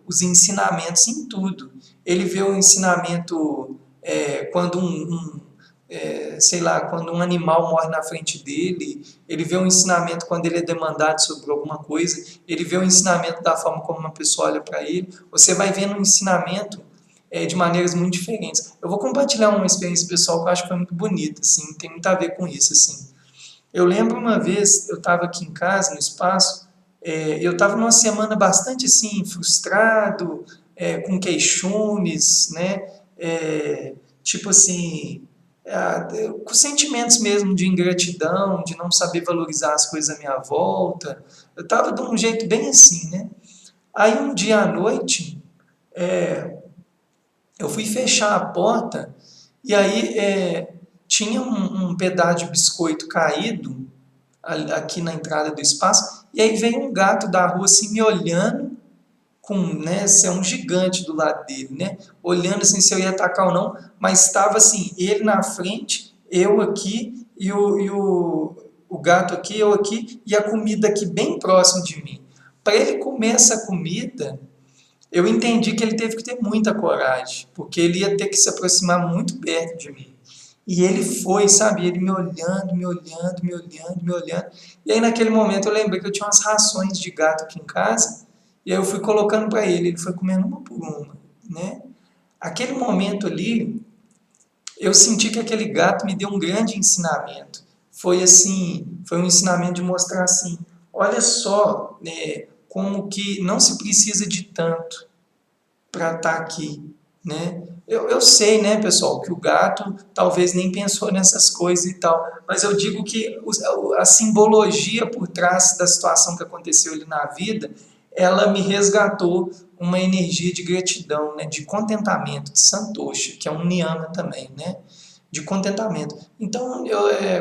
os ensinamentos em tudo. Ele vê o ensinamento quando sei lá, quando um animal morre na frente dele, ele vê um ensinamento quando ele é demandado sobre alguma coisa, ele vê o ensinamento da forma como uma pessoa olha para ele, você vai vendo um ensinamento de maneiras muito diferentes. Eu vou compartilhar uma experiência pessoal que eu acho que foi muito bonita, assim, tem muito a ver com isso, assim. Eu lembro uma vez, eu estava aqui em casa, no espaço, eu estava numa semana bastante, assim, frustrado, com queixumes, né, tipo assim, com sentimentos mesmo de ingratidão, de não saber valorizar as coisas à minha volta. Eu estava de um jeito bem assim, né? Aí um dia à noite, eu fui fechar a porta e aí tinha um pedaço de biscoito caído aqui na entrada do espaço e aí veio um gato da rua assim me olhando né, ser um gigante do lado dele, né, olhando assim se eu ia atacar ou não, mas estava assim, ele na frente, eu aqui e o gato aqui, eu aqui e a comida aqui bem próximo de mim. Para ele comer essa comida, eu entendi que ele teve que ter muita coragem, porque ele ia ter que se aproximar muito perto de mim. E ele foi, sabe, ele me olhando, me olhando, me olhando, me olhando. E aí naquele momento eu lembrei que eu tinha umas rações de gato aqui em casa, e aí eu fui colocando para ele foi comendo uma por uma, né? Aquele momento ali, eu senti que aquele gato me deu um grande ensinamento. Foi assim, foi um ensinamento de mostrar assim, olha só, né, como que não se precisa de tanto para estar aqui, né? Eu sei, né, pessoal, que o gato talvez nem pensou nessas coisas e tal, mas eu digo que a simbologia por trás da situação que aconteceu ali na vida, ela me resgatou uma energia de gratidão, né, de contentamento, de santosha, que é um niyama também, né, de contentamento. Então,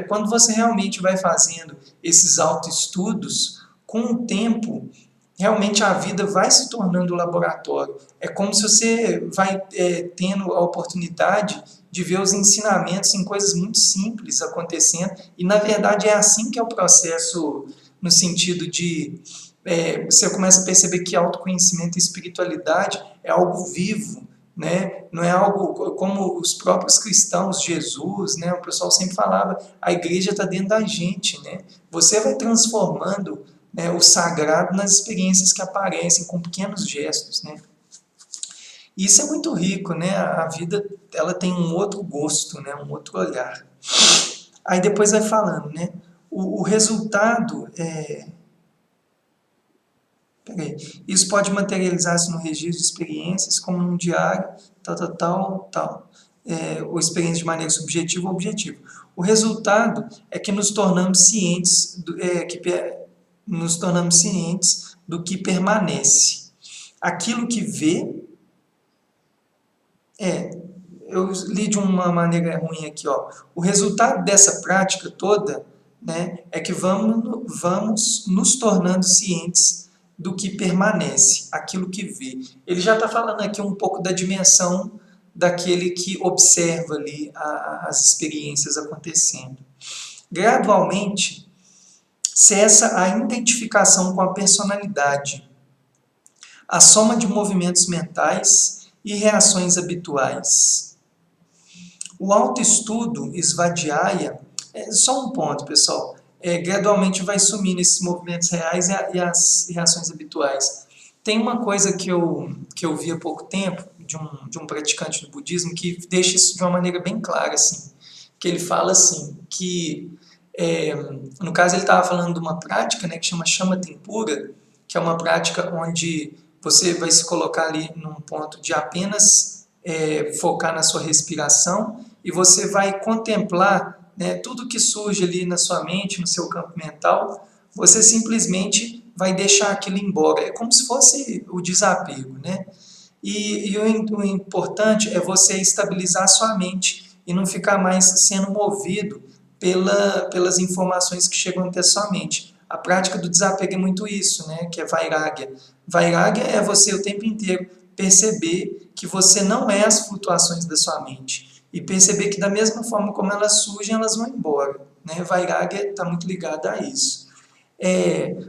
quando você realmente vai fazendo esses autoestudos, com o tempo, realmente a vida vai se tornando um laboratório. É como se você vai tendo a oportunidade de ver os ensinamentos em coisas muito simples acontecendo, e na verdade é assim que é o processo, no sentido de você começa a perceber que autoconhecimento e espiritualidade é algo vivo, né? Não é algo como os próprios cristãos, Jesus, né? O pessoal sempre falava, a igreja está dentro da gente, né? Você vai transformando, né, o sagrado nas experiências que aparecem com pequenos gestos, né? Isso é muito rico, né? A vida, ela tem um outro gosto, né? Um outro olhar. Aí depois vai falando, né? O resultado Peraí. Isso pode materializar-se no registro de experiências, como num diário, tal. Ou experiência de maneira subjetiva ou objetiva. O resultado é que nos tornamos cientes do que permanece. Aquilo que vê, eu li de uma maneira ruim aqui, ó. O resultado dessa prática toda, né, é que vamos nos tornando cientes do que permanece, aquilo que vê. Ele já está falando aqui um pouco da dimensão daquele que observa ali as experiências acontecendo. Gradualmente, cessa a identificação com a personalidade, a soma de movimentos mentais e reações habituais. O autoestudo esvadiaia, só um ponto, pessoal, gradualmente vai sumindo esses movimentos reais e as reações habituais. Tem uma coisa que eu vi há pouco tempo, de um praticante do budismo, que deixa isso de uma maneira bem clara, assim, que ele fala assim, que, no caso ele estava falando de uma prática, né, que chama Chama Tempura, que é uma prática onde você vai se colocar ali num ponto de apenas focar na sua respiração e você vai contemplar, né, tudo que surge ali na sua mente, no seu campo mental, você simplesmente vai deixar aquilo embora. É como se fosse o desapego, né? E o importante é você estabilizar a sua mente e não ficar mais sendo movido pelas informações que chegam até a sua mente. A prática do desapego é muito isso, né? Que é Vairagya. Vairagya é você o tempo inteiro perceber que você não é as flutuações da sua mente e perceber que da mesma forma como elas surgem, elas vão embora, né? Vairagya está muito ligada a isso.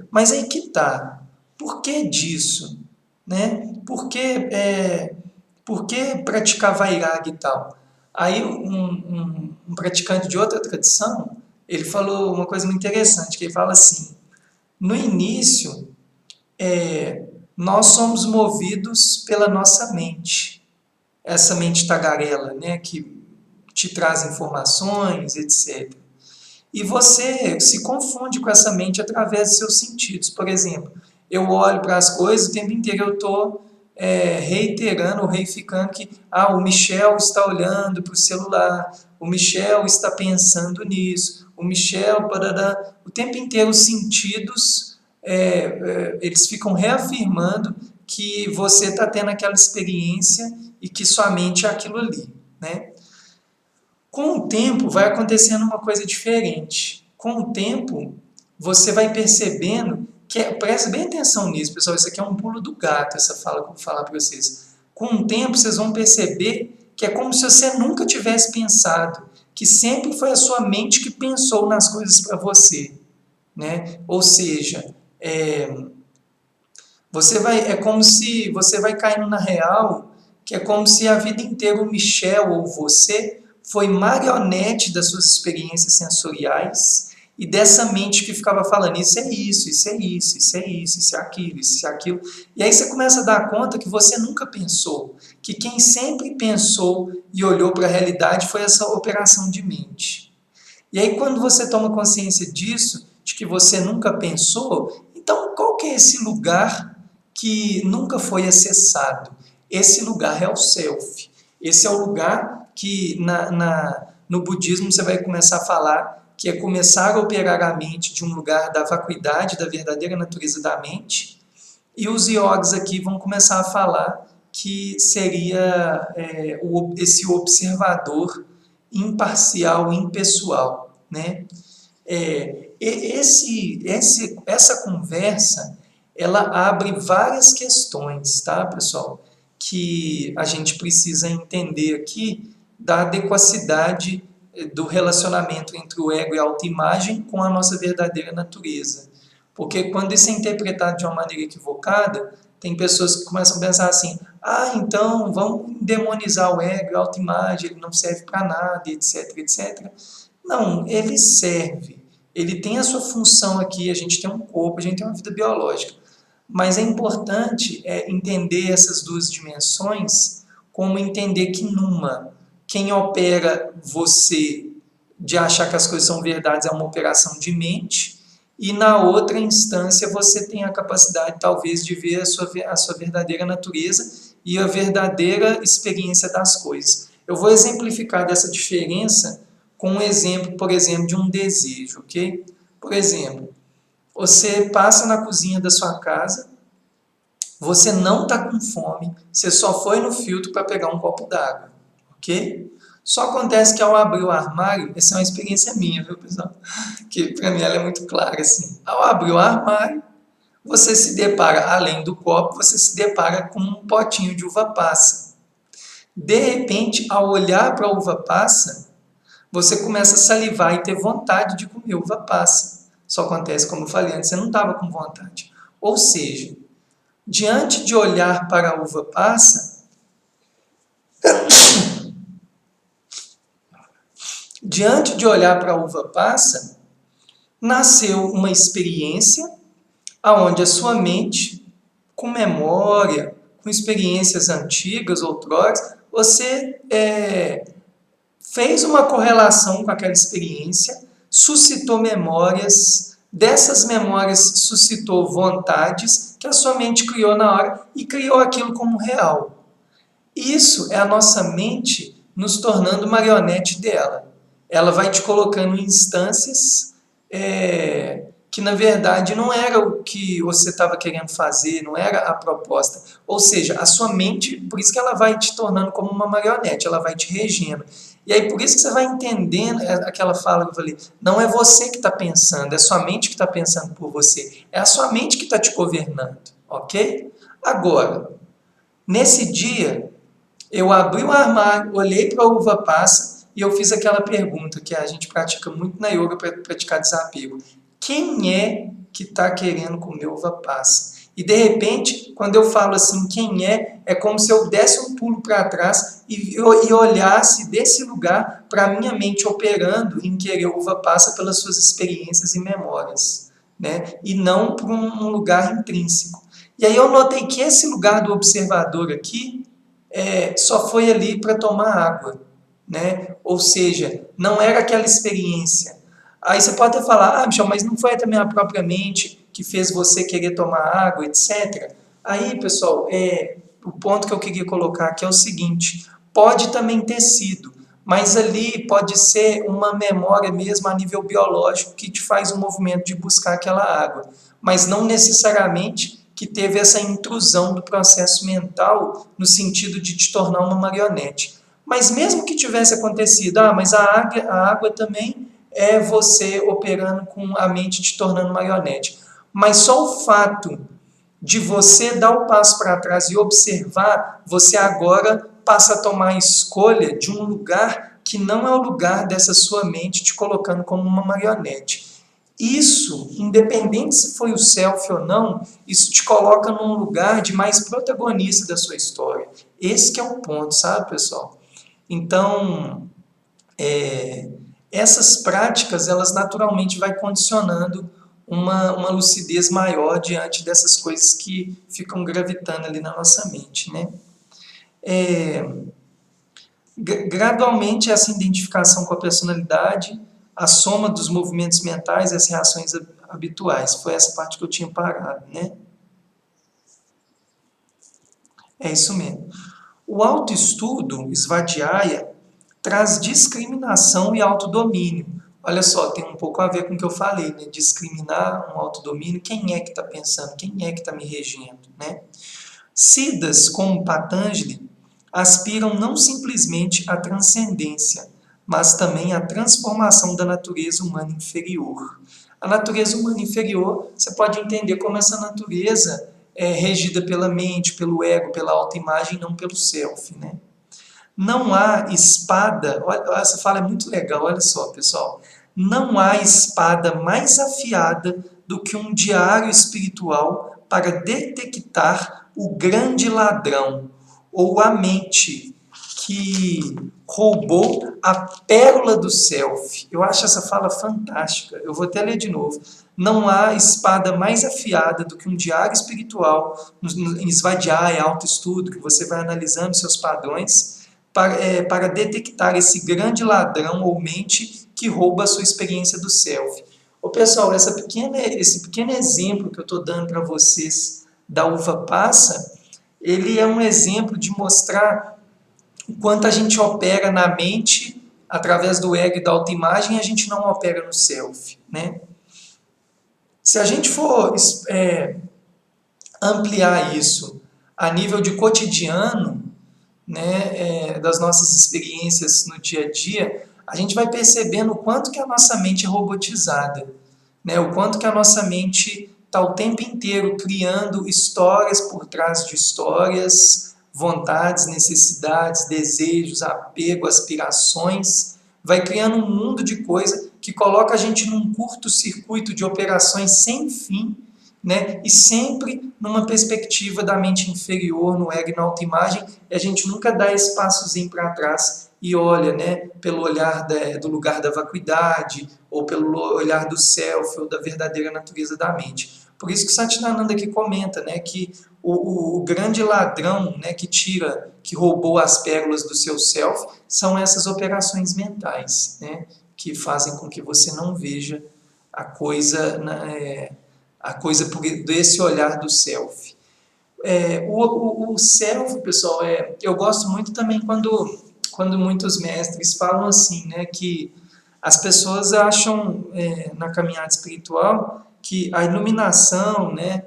Mas aí que tá. Por que disso? Né? Por que praticar Vairagya e tal? Aí um praticante de outra tradição, ele falou uma coisa muito interessante, que ele fala assim, no início, nós somos movidos pela nossa mente, essa mente tagarela, né, que te traz informações, etc. E você se confunde com essa mente através dos seus sentidos. Por exemplo, eu olho para as coisas o tempo inteiro, eu estou reiterando ou reificando que o Michel está olhando para o celular, o Michel está pensando nisso, o Michel, barará, o tempo inteiro os sentidos, eles ficam reafirmando que você está tendo aquela experiência e que sua mente é aquilo ali, né? Com o tempo vai acontecendo uma coisa diferente. Com o tempo você vai percebendo que, preste bem atenção nisso, pessoal, isso aqui é um pulo do gato, essa fala que eu vou falar para vocês. Com o tempo vocês vão perceber que é como se você nunca tivesse pensado, que sempre foi a sua mente que pensou nas coisas para você, né? Ou seja, é como se você vai caindo na real, que é como se a vida inteira o Michel ou você foi marionete das suas experiências sensoriais e dessa mente que ficava falando isso é isso, isso é isso, isso é isso, isso é aquilo, isso é aquilo. E aí você começa a dar conta que você nunca pensou, que quem sempre pensou e olhou para a realidade foi essa operação de mente. E aí quando você toma consciência disso, de que você nunca pensou, então qual que é esse lugar que nunca foi acessado? Esse lugar é o self. Esse é o lugar que no budismo você vai começar a falar que é começar a operar a mente de um lugar da vacuidade, da verdadeira natureza da mente, e os yogis aqui vão começar a falar que seria esse observador imparcial, impessoal, né? Essa conversa, ela abre várias questões, tá, pessoal? Que a gente precisa entender aqui da adequacidade do relacionamento entre o ego e a autoimagem com a nossa verdadeira natureza. Porque quando isso é interpretado de uma maneira equivocada, tem pessoas que começam a pensar assim, ah, então vamos demonizar o ego, a autoimagem, ele não serve para nada, etc, etc. Não, ele serve. Ele tem a sua função aqui, a gente tem um corpo, a gente tem uma vida biológica. Mas é importante entender essas duas dimensões, como entender que numa, quem opera você de achar que as coisas são verdades é uma operação de mente, e na outra instância você tem a capacidade talvez de ver a sua verdadeira natureza e a verdadeira experiência das coisas. Eu vou exemplificar dessa diferença com um exemplo, por exemplo, de um desejo, ok? Por exemplo, você passa na cozinha da sua casa, você não está com fome, você só foi no filtro para pegar um copo d'água, ok? Só acontece que ao abrir o armário, essa é uma experiência minha, viu, pessoal? Que para mim ela é muito clara, assim. Ao abrir o armário, você se depara, além do copo, você se depara com um potinho de uva passa. De repente, ao olhar para a uva passa, você começa a salivar e ter vontade de comer uva passa. Só acontece, como eu falei antes, você não estava com vontade. Ou seja, diante de olhar para a uva passa, diante de olhar para a uva passa, nasceu uma experiência aonde a sua mente, com memória, com experiências antigas, outroras, você fez uma correlação com aquela experiência, suscitou memórias, dessas memórias suscitou vontades que a sua mente criou na hora e criou aquilo como real. Isso é a nossa mente nos tornando marionete dela. Ela vai te colocando em instâncias que na verdade não era o que você estava querendo fazer, não era a proposta. Ou seja, a sua mente, por isso que ela vai te tornando como uma marionete, ela vai te regendo. E aí por isso que você vai entendendo aquela fala que eu falei, não é você que está pensando, é a sua mente que está pensando por você, é a sua mente que está te governando, ok? Agora, nesse dia, eu abri o armário, olhei para a uva passa e eu fiz aquela pergunta que a gente pratica muito na yoga para praticar desapego. Quem é que está querendo comer uva passa? E de repente, quando eu falo assim, quem é como se eu desse um pulo para trás e olhasse desse lugar para a minha mente operando em querer uva passa pelas suas experiências e memórias, né? E não por um lugar intrínseco. E aí eu notei que esse lugar do observador aqui só foi ali para tomar água, né? Ou seja, não era aquela experiência. Aí você pode até falar, Michel, mas não foi também a própria mente que fez você querer tomar água, etc. Aí, pessoal, o ponto que eu queria colocar aqui é o seguinte, pode também ter sido, mas ali pode ser uma memória mesmo a nível biológico que te faz um movimento de buscar aquela água, mas não necessariamente que teve essa intrusão do processo mental no sentido de te tornar uma marionete. Mas mesmo que tivesse acontecido, mas a água também é você operando com a mente te tornando marionete. Mas só o fato de você dar o passo para trás e observar, você agora passa a tomar a escolha de um lugar que não é o lugar dessa sua mente te colocando como uma marionete. Isso, independente se foi o self ou não, isso te coloca num lugar de mais protagonista da sua história. Esse que é o ponto, sabe, pessoal? Então, essas práticas, elas naturalmente vai condicionando uma lucidez maior diante dessas coisas que ficam gravitando ali na nossa mente, né? Gradualmente, essa identificação com a personalidade, a soma dos movimentos mentais e as reações habituais. Foi essa parte que eu tinha parado, né? É isso mesmo. O autoestudo, Svadhyaya, traz discriminação e autodomínio. Olha só, tem um pouco a ver com o que eu falei, né? Discriminar, um autodomínio, quem é que está pensando, quem é que está me regendo, né? Siddhas, como Patanjali, aspiram não simplesmente à transcendência, mas também à transformação da natureza humana inferior. A natureza humana inferior, você pode entender como essa natureza é regida pela mente, pelo ego, pela autoimagem, não pelo self, né? Não há espada, olha, essa fala é muito legal, olha só, pessoal. Não há espada mais afiada do que um diário espiritual para detectar o grande ladrão, ou a mente que roubou a pérola do self. Eu acho essa fala fantástica. Eu vou até ler de novo. Não há espada mais afiada do que um diário espiritual em Svadhyaya, autoestudo, que você vai analisando seus padrões para detectar esse grande ladrão ou mente que rouba a sua experiência do self. Ô, pessoal, esse pequeno exemplo que eu estou dando para vocês da uva passa, ele é um exemplo de mostrar o quanto a gente opera na mente através do ego e da autoimagem, a gente não opera no self, né? Se a gente for ampliar isso a nível de cotidiano, né, das nossas experiências no dia a dia, a gente vai percebendo o quanto que a nossa mente é robotizada, né, o quanto que a nossa mente está o tempo inteiro criando histórias por trás de histórias, vontades, necessidades, desejos, apego, aspirações, vai criando um mundo de coisa que coloca a gente num curto-circuito de operações sem fim, né? E sempre numa perspectiva da mente inferior, no ego e na autoimagem, e a gente nunca dá esse passozinho para trás e olha, né, pelo olhar do lugar da vacuidade, ou pelo olhar do self, ou da verdadeira natureza da mente. Por isso que Satyananda aqui comenta, né, que o grande ladrão, né, que roubou as pérolas do seu self, são essas operações mentais, né, que fazem com que você não veja a coisa por esse olhar do self. O self, pessoal, eu gosto muito também quando muitos mestres falam assim, né, que as pessoas acham na caminhada espiritual que a iluminação, né,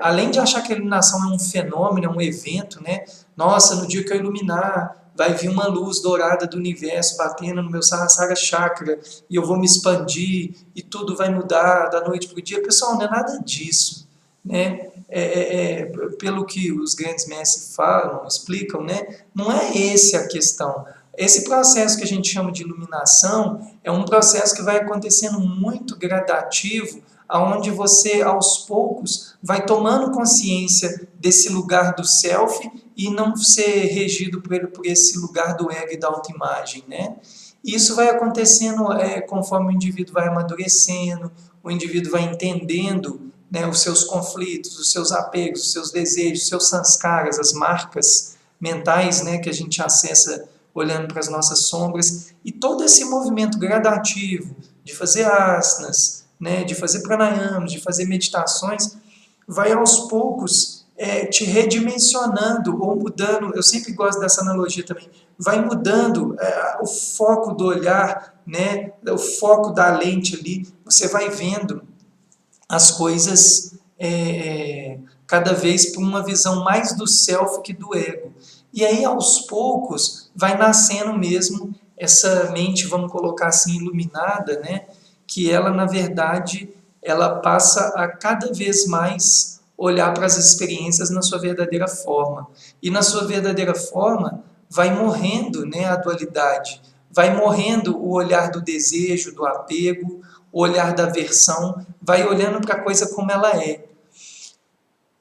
além de achar que a iluminação é um fenômeno, é um evento, né, nossa, no dia que eu iluminar, vai vir uma luz dourada do universo batendo no meu Sahasrara Chakra e eu vou me expandir e tudo vai mudar da noite para o dia. Pessoal, não é nada disso, né? Pelo que os grandes mestres falam, explicam, né? Não é essa a questão. Esse processo que a gente chama de iluminação é um processo que vai acontecendo muito gradativo, aonde você, aos poucos, vai tomando consciência desse lugar do self e não ser regido por esse lugar do ego e da autoimagem, né? Isso vai acontecendo conforme o indivíduo vai amadurecendo, o indivíduo vai entendendo, né, os seus conflitos, os seus apegos, os seus desejos, os seus sanskaras, as marcas mentais, né, que a gente acessa olhando para as nossas sombras, e todo esse movimento gradativo de fazer asanas, né, de fazer pranayamas, de fazer meditações, vai aos poucos te redimensionando ou mudando. Eu sempre gosto dessa analogia também. Vai mudando o foco do olhar, né, o foco da lente ali. Você vai vendo as coisas cada vez por uma visão mais do self que do ego. E aí, aos poucos, vai nascendo mesmo essa mente, vamos colocar assim, iluminada, né? Que ela, na verdade, ela passa a cada vez mais olhar para as experiências na sua verdadeira forma. E na sua verdadeira forma, vai morrendo, né, a dualidade, vai morrendo o olhar do desejo, do apego, o olhar da aversão, vai olhando para a coisa como ela é.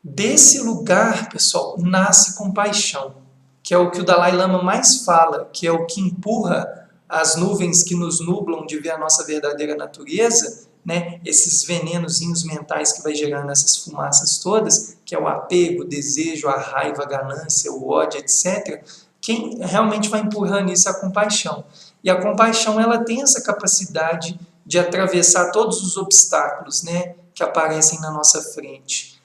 Desse lugar, pessoal, nasce compaixão, que é o que o Dalai Lama mais fala, que é o que empurra as nuvens que nos nublam de ver a nossa verdadeira natureza, né? Esses venenozinhos mentais que vai gerando essas fumaças todas, que é o apego, o desejo, a raiva, a ganância, o ódio, etc. Quem realmente vai empurrando isso é a compaixão. E a compaixão, ela tem essa capacidade de atravessar todos os obstáculos, né, que aparecem na nossa frente.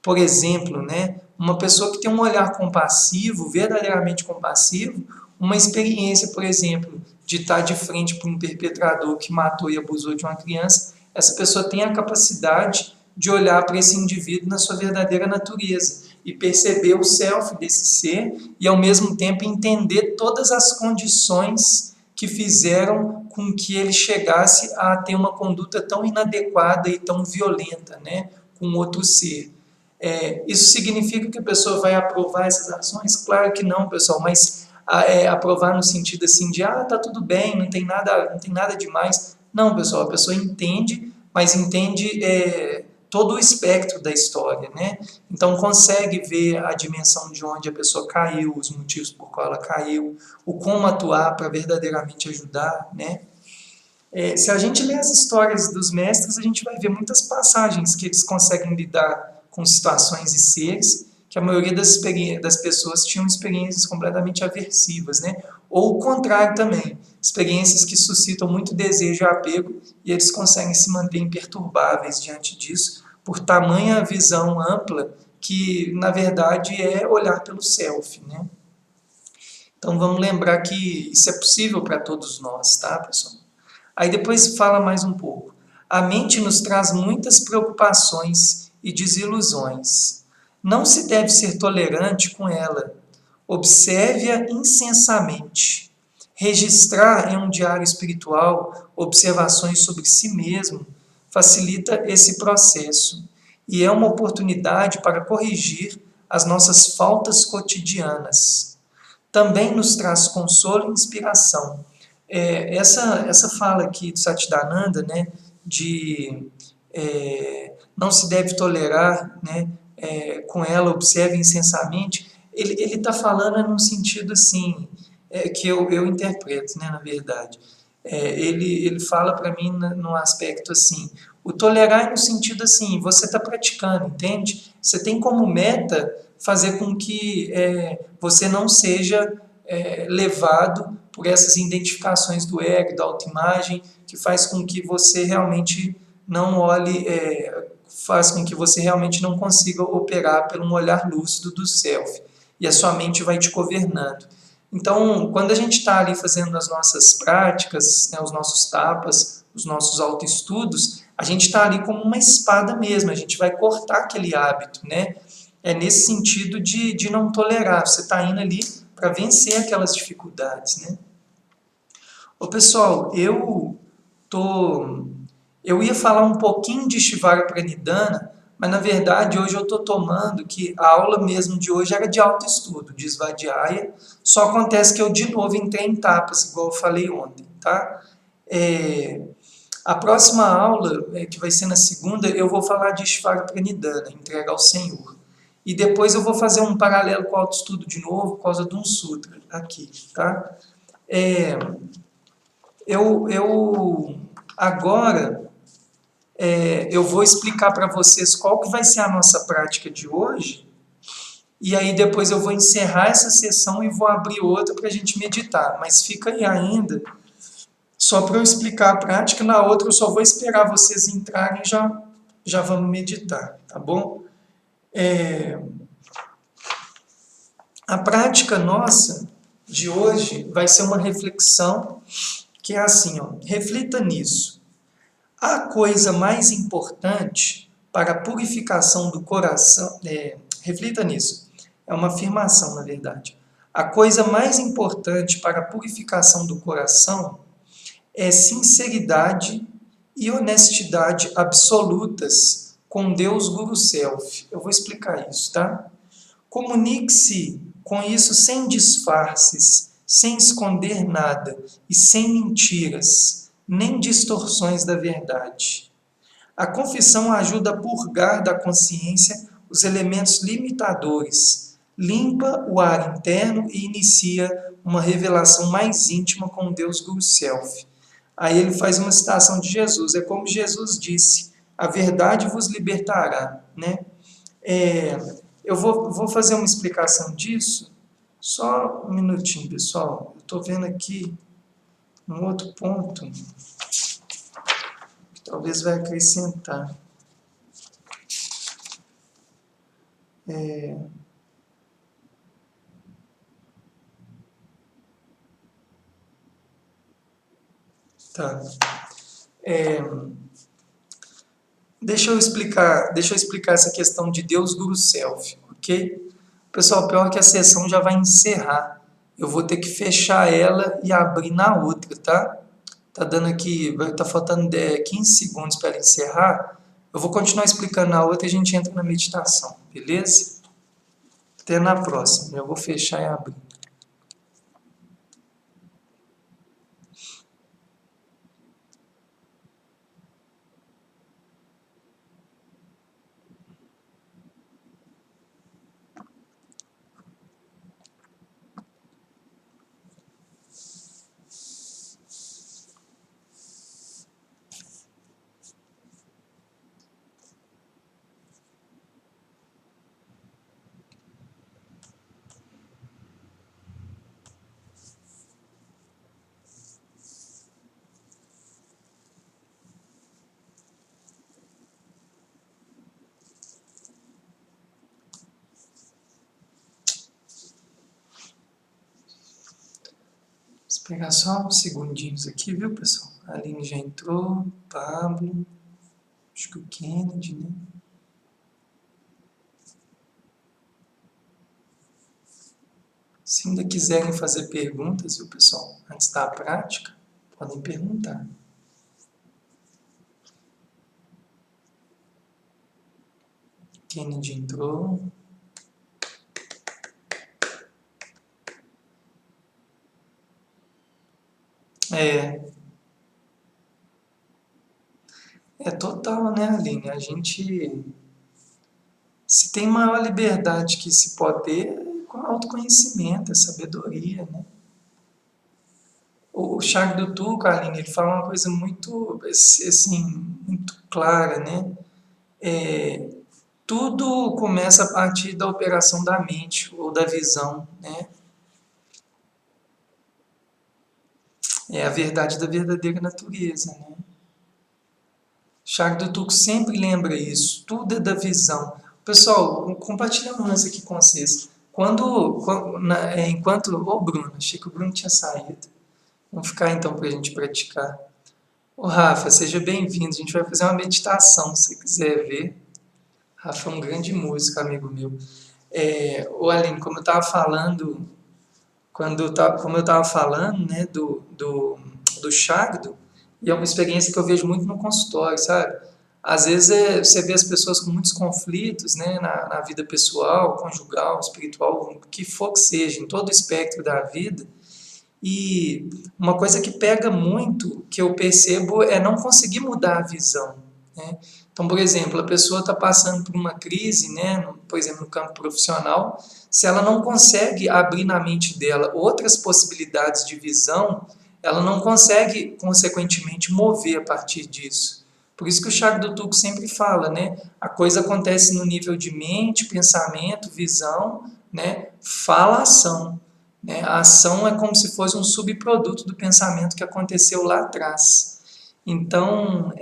Por exemplo, né, uma pessoa que tem um olhar compassivo, verdadeiramente compassivo, uma experiência, por exemplo, de estar de frente para um perpetrador que matou e abusou de uma criança, essa pessoa tem a capacidade de olhar para esse indivíduo na sua verdadeira natureza e perceber o self desse ser e, ao mesmo tempo, entender todas as condições que fizeram com que ele chegasse a ter uma conduta tão inadequada e tão violenta, né, com outro ser. Isso significa que a pessoa vai aprovar essas ações? Claro que não, pessoal, mas aprovar no sentido assim de, tá tudo bem, não tem nada demais. Não, pessoal, a pessoa entende, mas entende todo o espectro da história, né? Então consegue ver a dimensão de onde a pessoa caiu, os motivos por qual ela caiu, o como atuar para verdadeiramente ajudar, né? Se a gente lê as histórias dos mestres, a gente vai ver muitas passagens que eles conseguem lidar com situações e seres que a maioria das pessoas tinham experiências completamente aversivas, né? Ou o contrário também, experiências que suscitam muito desejo e apego e eles conseguem se manter imperturbáveis diante disso por tamanha visão ampla que, na verdade, é olhar pelo self, né? Então vamos lembrar que isso é possível para todos nós, tá, pessoal? Aí depois fala mais um pouco. A mente nos traz muitas preocupações e desilusões. Não se deve ser tolerante com ela. Observe-a incensamente. Registrar em um diário espiritual observações sobre si mesmo facilita esse processo e é uma oportunidade para corrigir as nossas faltas cotidianas. Também nos traz consolo e inspiração. Essa fala aqui do Satchidananda, né, de não se deve tolerar, né, com ela, observe incessantemente, ele está falando num sentido assim, que eu interpreto, né, na verdade. Ele fala para mim num aspecto assim, o tolerar é no sentido assim, você está praticando, entende? Você tem como meta fazer com que você não seja levado por essas identificações do ego, da autoimagem, que faz com que você realmente não olhe, faz com que você realmente não consiga operar pelo um olhar lúcido do self. E a sua mente vai te governando. Então, quando a gente está ali fazendo as nossas práticas, né, os nossos tapas, os nossos autoestudos, a gente está ali como uma espada mesmo, a gente vai cortar aquele hábito, né? É nesse sentido de não tolerar, você está indo ali para vencer aquelas dificuldades, né? Ô pessoal, eu ia falar um pouquinho de Shivara Pranidhana, mas na verdade hoje eu estou tomando que a aula mesmo de hoje era de autoestudo, de Svadhyaya, só acontece que eu de novo entrei em tapas, igual eu falei ontem, tá? A próxima aula, que vai ser na segunda, eu vou falar de Shivara Pranidhana, entrega ao Senhor. E depois eu vou fazer um paralelo com o autoestudo de novo, por causa de um sutra aqui, tá? Agora eu vou explicar para vocês qual que vai ser a nossa prática de hoje, e aí depois eu vou encerrar essa sessão e vou abrir outra para a gente meditar. Mas fica aí ainda, só para eu explicar a prática, na outra eu só vou esperar vocês entrarem e já vamos meditar, tá bom? A prática nossa de hoje vai ser uma reflexão que é assim, ó, reflita nisso. A coisa mais importante para a purificação do coração, reflita nisso, é uma afirmação na verdade. A coisa mais importante para a purificação do coração é sinceridade e honestidade absolutas com Deus Guru Self. Eu vou explicar isso, tá? Comunique-se com isso sem disfarces, sem esconder nada e sem mentiras, nem distorções da verdade. A confissão ajuda a purgar da consciência os elementos limitadores, limpa o ar interno e inicia uma revelação mais íntima com Deus Guru Self. Aí ele faz uma citação de Jesus, é como Jesus disse, a verdade vos libertará, né? Eu vou fazer uma explicação disso, só um minutinho, pessoal. Eu estou vendo aqui um outro ponto que talvez vai acrescentar. Tá. Deixa eu explicar essa questão de Deus Guru Self, ok? Pessoal, pior que a sessão já vai encerrar. Eu vou ter que fechar ela e abrir na outra, tá? Tá dando aqui, tá faltando 15 segundos para ela encerrar. Eu vou continuar explicando na outra e a gente entra na meditação, beleza? Até na próxima. Eu vou fechar e abrir. Esperar só uns segundinhos aqui, viu, pessoal? A Aline já entrou, Pablo, acho que o Kennedy, né? Se ainda quiserem fazer perguntas, viu, pessoal? Antes da prática, podem perguntar. Kennedy entrou. É total, né, Aline? A gente se tem maior liberdade que se pode ter é com autoconhecimento, a sabedoria, né? O Charles Dutu, Aline, ele fala uma coisa muito, assim, muito clara, né? Tudo começa a partir da operação da mente ou da visão, né? É a verdade da verdadeira natureza, né? Charles Dutu sempre lembra isso, tudo é da visão. Pessoal, compartilhando um lance aqui com vocês. Enquanto. Ô, Bruno, achei que o Bruno tinha saído. Vamos ficar então para a gente praticar. Ô, Rafa, seja bem-vindo. A gente vai fazer uma meditação, se você quiser ver. Rafa é um grande músico, amigo meu. Ô, Aline, como eu estava falando, como eu estava falando, né, do Chagdo, e é uma experiência que eu vejo muito no consultório, sabe? Às vezes você vê as pessoas com muitos conflitos, né, na vida pessoal, conjugal, espiritual, o que for que seja, em todo o espectro da vida. E uma coisa que pega muito, que eu percebo, é não conseguir mudar a visão, né? Então, por exemplo, a pessoa está passando por uma crise, né, por exemplo, no campo profissional, se ela não consegue abrir na mente dela outras possibilidades de visão, ela não consegue, consequentemente, mover a partir disso. Por isso que o Charles Dutuc sempre fala, né, a coisa acontece no nível de mente, pensamento, visão, né, fala, ação. Né? A ação é como se fosse um subproduto do pensamento que aconteceu lá atrás. Então,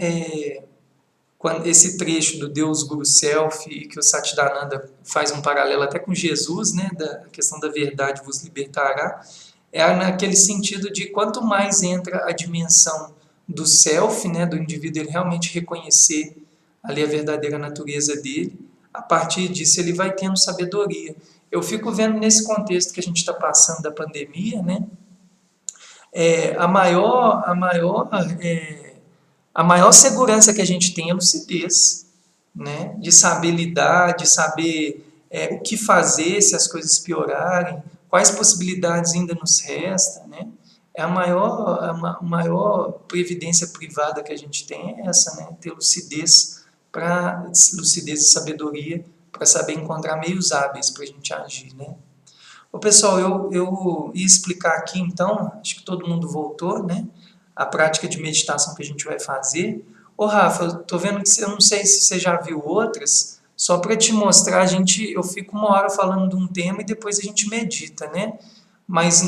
quando esse trecho do Deus Guru Self, que o Satchidananda faz um paralelo até com Jesus, né, da questão da verdade vos libertará, é naquele sentido de quanto mais entra a dimensão do self, né, do indivíduo, ele realmente reconhecer ali a verdadeira natureza dele, a partir disso ele vai tendo sabedoria. Eu fico vendo nesse contexto que a gente está passando da pandemia, né, a maior segurança que a gente tem é a lucidez, né? De saber lidar, de saber o que fazer se as coisas piorarem, quais possibilidades ainda nos restam, né? A maior previdência privada que a gente tem é essa, né? Ter lucidez e sabedoria para saber encontrar meios hábeis para a gente agir, né? Ô, pessoal, eu ia explicar aqui então, acho que todo mundo voltou, né? A prática de meditação que a gente vai fazer. Ô, Rafa, eu tô vendo que eu não sei se você já viu outras, só para te mostrar, eu fico uma hora falando de um tema e depois a gente medita, né? Mas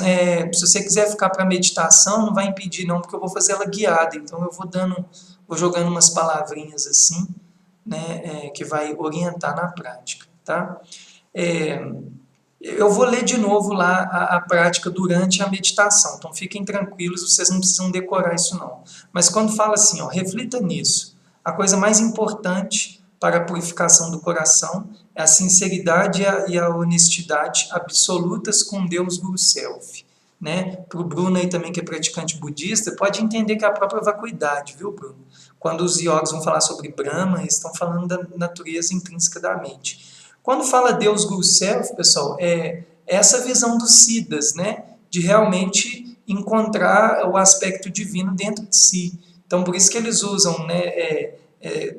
se você quiser ficar para meditação, não vai impedir não, porque eu vou fazer ela guiada, então eu vou jogando umas palavrinhas assim, né, que vai orientar na prática, tá? É, eu vou ler de novo lá a prática durante a meditação, então fiquem tranquilos, vocês não precisam decorar isso não. Mas quando fala assim, ó, reflita nisso. A coisa mais importante para a purificação do coração é a sinceridade e a honestidade absolutas com Deus Guru Self. Né? Para o Bruno aí também, que é praticante budista, pode entender que é a própria vacuidade, viu, Bruno? Quando os yogis vão falar sobre Brahma, eles estão falando da natureza intrínseca da mente. Quando fala Deus Guru Self, pessoal, é essa visão dos Siddhas, né? De realmente encontrar o aspecto divino dentro de si. Então, por isso que eles usam, né,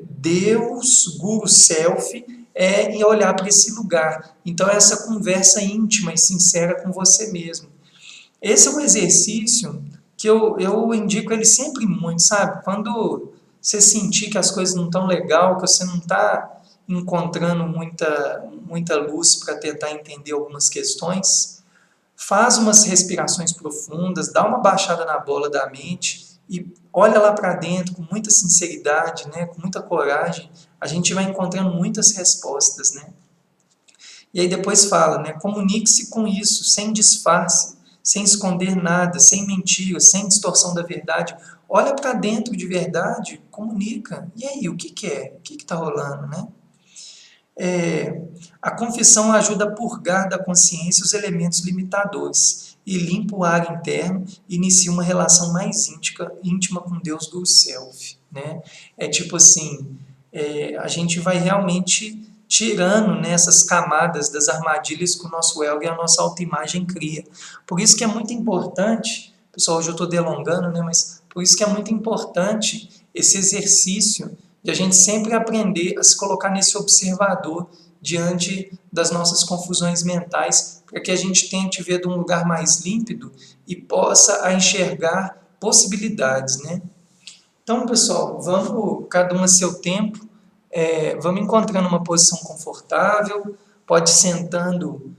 Deus Guru Self e olhar para esse lugar. Então, é essa conversa íntima e sincera com você mesmo. Esse é um exercício que eu indico ele sempre muito, sabe? Quando você sentir que as coisas não estão legal, que você não está encontrando muita luz para tentar entender algumas questões, faz umas respirações profundas, dá uma baixada na bola da mente e olha lá para dentro com muita sinceridade, né, com muita coragem, a gente vai encontrando muitas respostas, né? E aí depois fala, né, comunique-se com isso, sem disfarce, sem esconder nada, sem mentiras, sem distorção da verdade. Olha para dentro de verdade, comunica. E aí, o que que é? O que está rolando, né? A confissão ajuda a purgar da consciência os elementos limitadores e limpa o ar interno e inicia uma relação mais íntima com Deus do self, né? É tipo assim, a gente vai realmente tirando, né, essas camadas das armadilhas que o nosso ego e a nossa autoimagem cria. Por isso que é muito importante, pessoal, hoje eu estou delongando, né, mas por isso que é muito importante esse exercício de a gente sempre aprender a se colocar nesse observador diante das nossas confusões mentais, para que a gente tente ver de um lugar mais límpido e possa enxergar possibilidades, né? Então, pessoal, vamos, cada um a seu tempo, vamos encontrando uma posição confortável, pode sentando,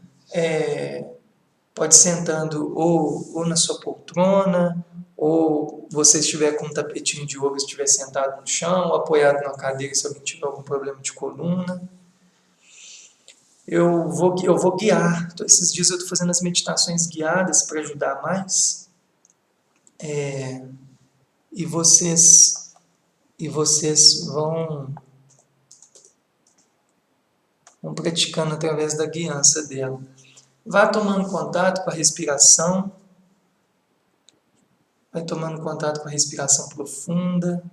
ou na sua poltrona, ou você estiver com um tapetinho de yoga, estiver sentado no chão, ou apoiado na cadeira se alguém tiver algum problema de coluna. Eu vou guiar. Esses dias eu estou fazendo as meditações guiadas para ajudar mais. E vocês vão praticando através da guiança dela. Vá tomando contato com a respiração. Vai tomando contato com a respiração profunda.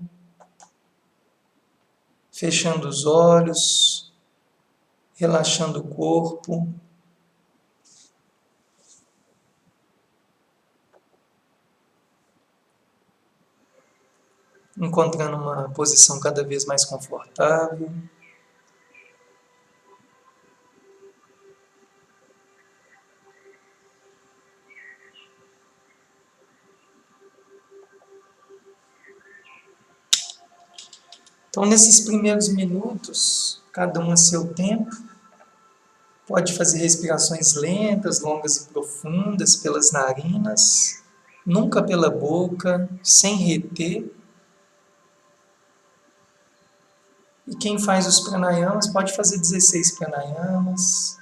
Fechando os olhos. Relaxando o corpo. Encontrando uma posição cada vez mais confortável. Então, nesses primeiros minutos, cada um a seu tempo, pode fazer respirações lentas, longas e profundas pelas narinas, nunca pela boca, sem reter. E quem faz os pranayamas pode fazer 16 pranayamas.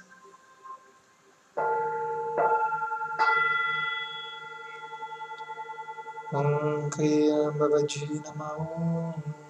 Om Kriya Bhavajina Om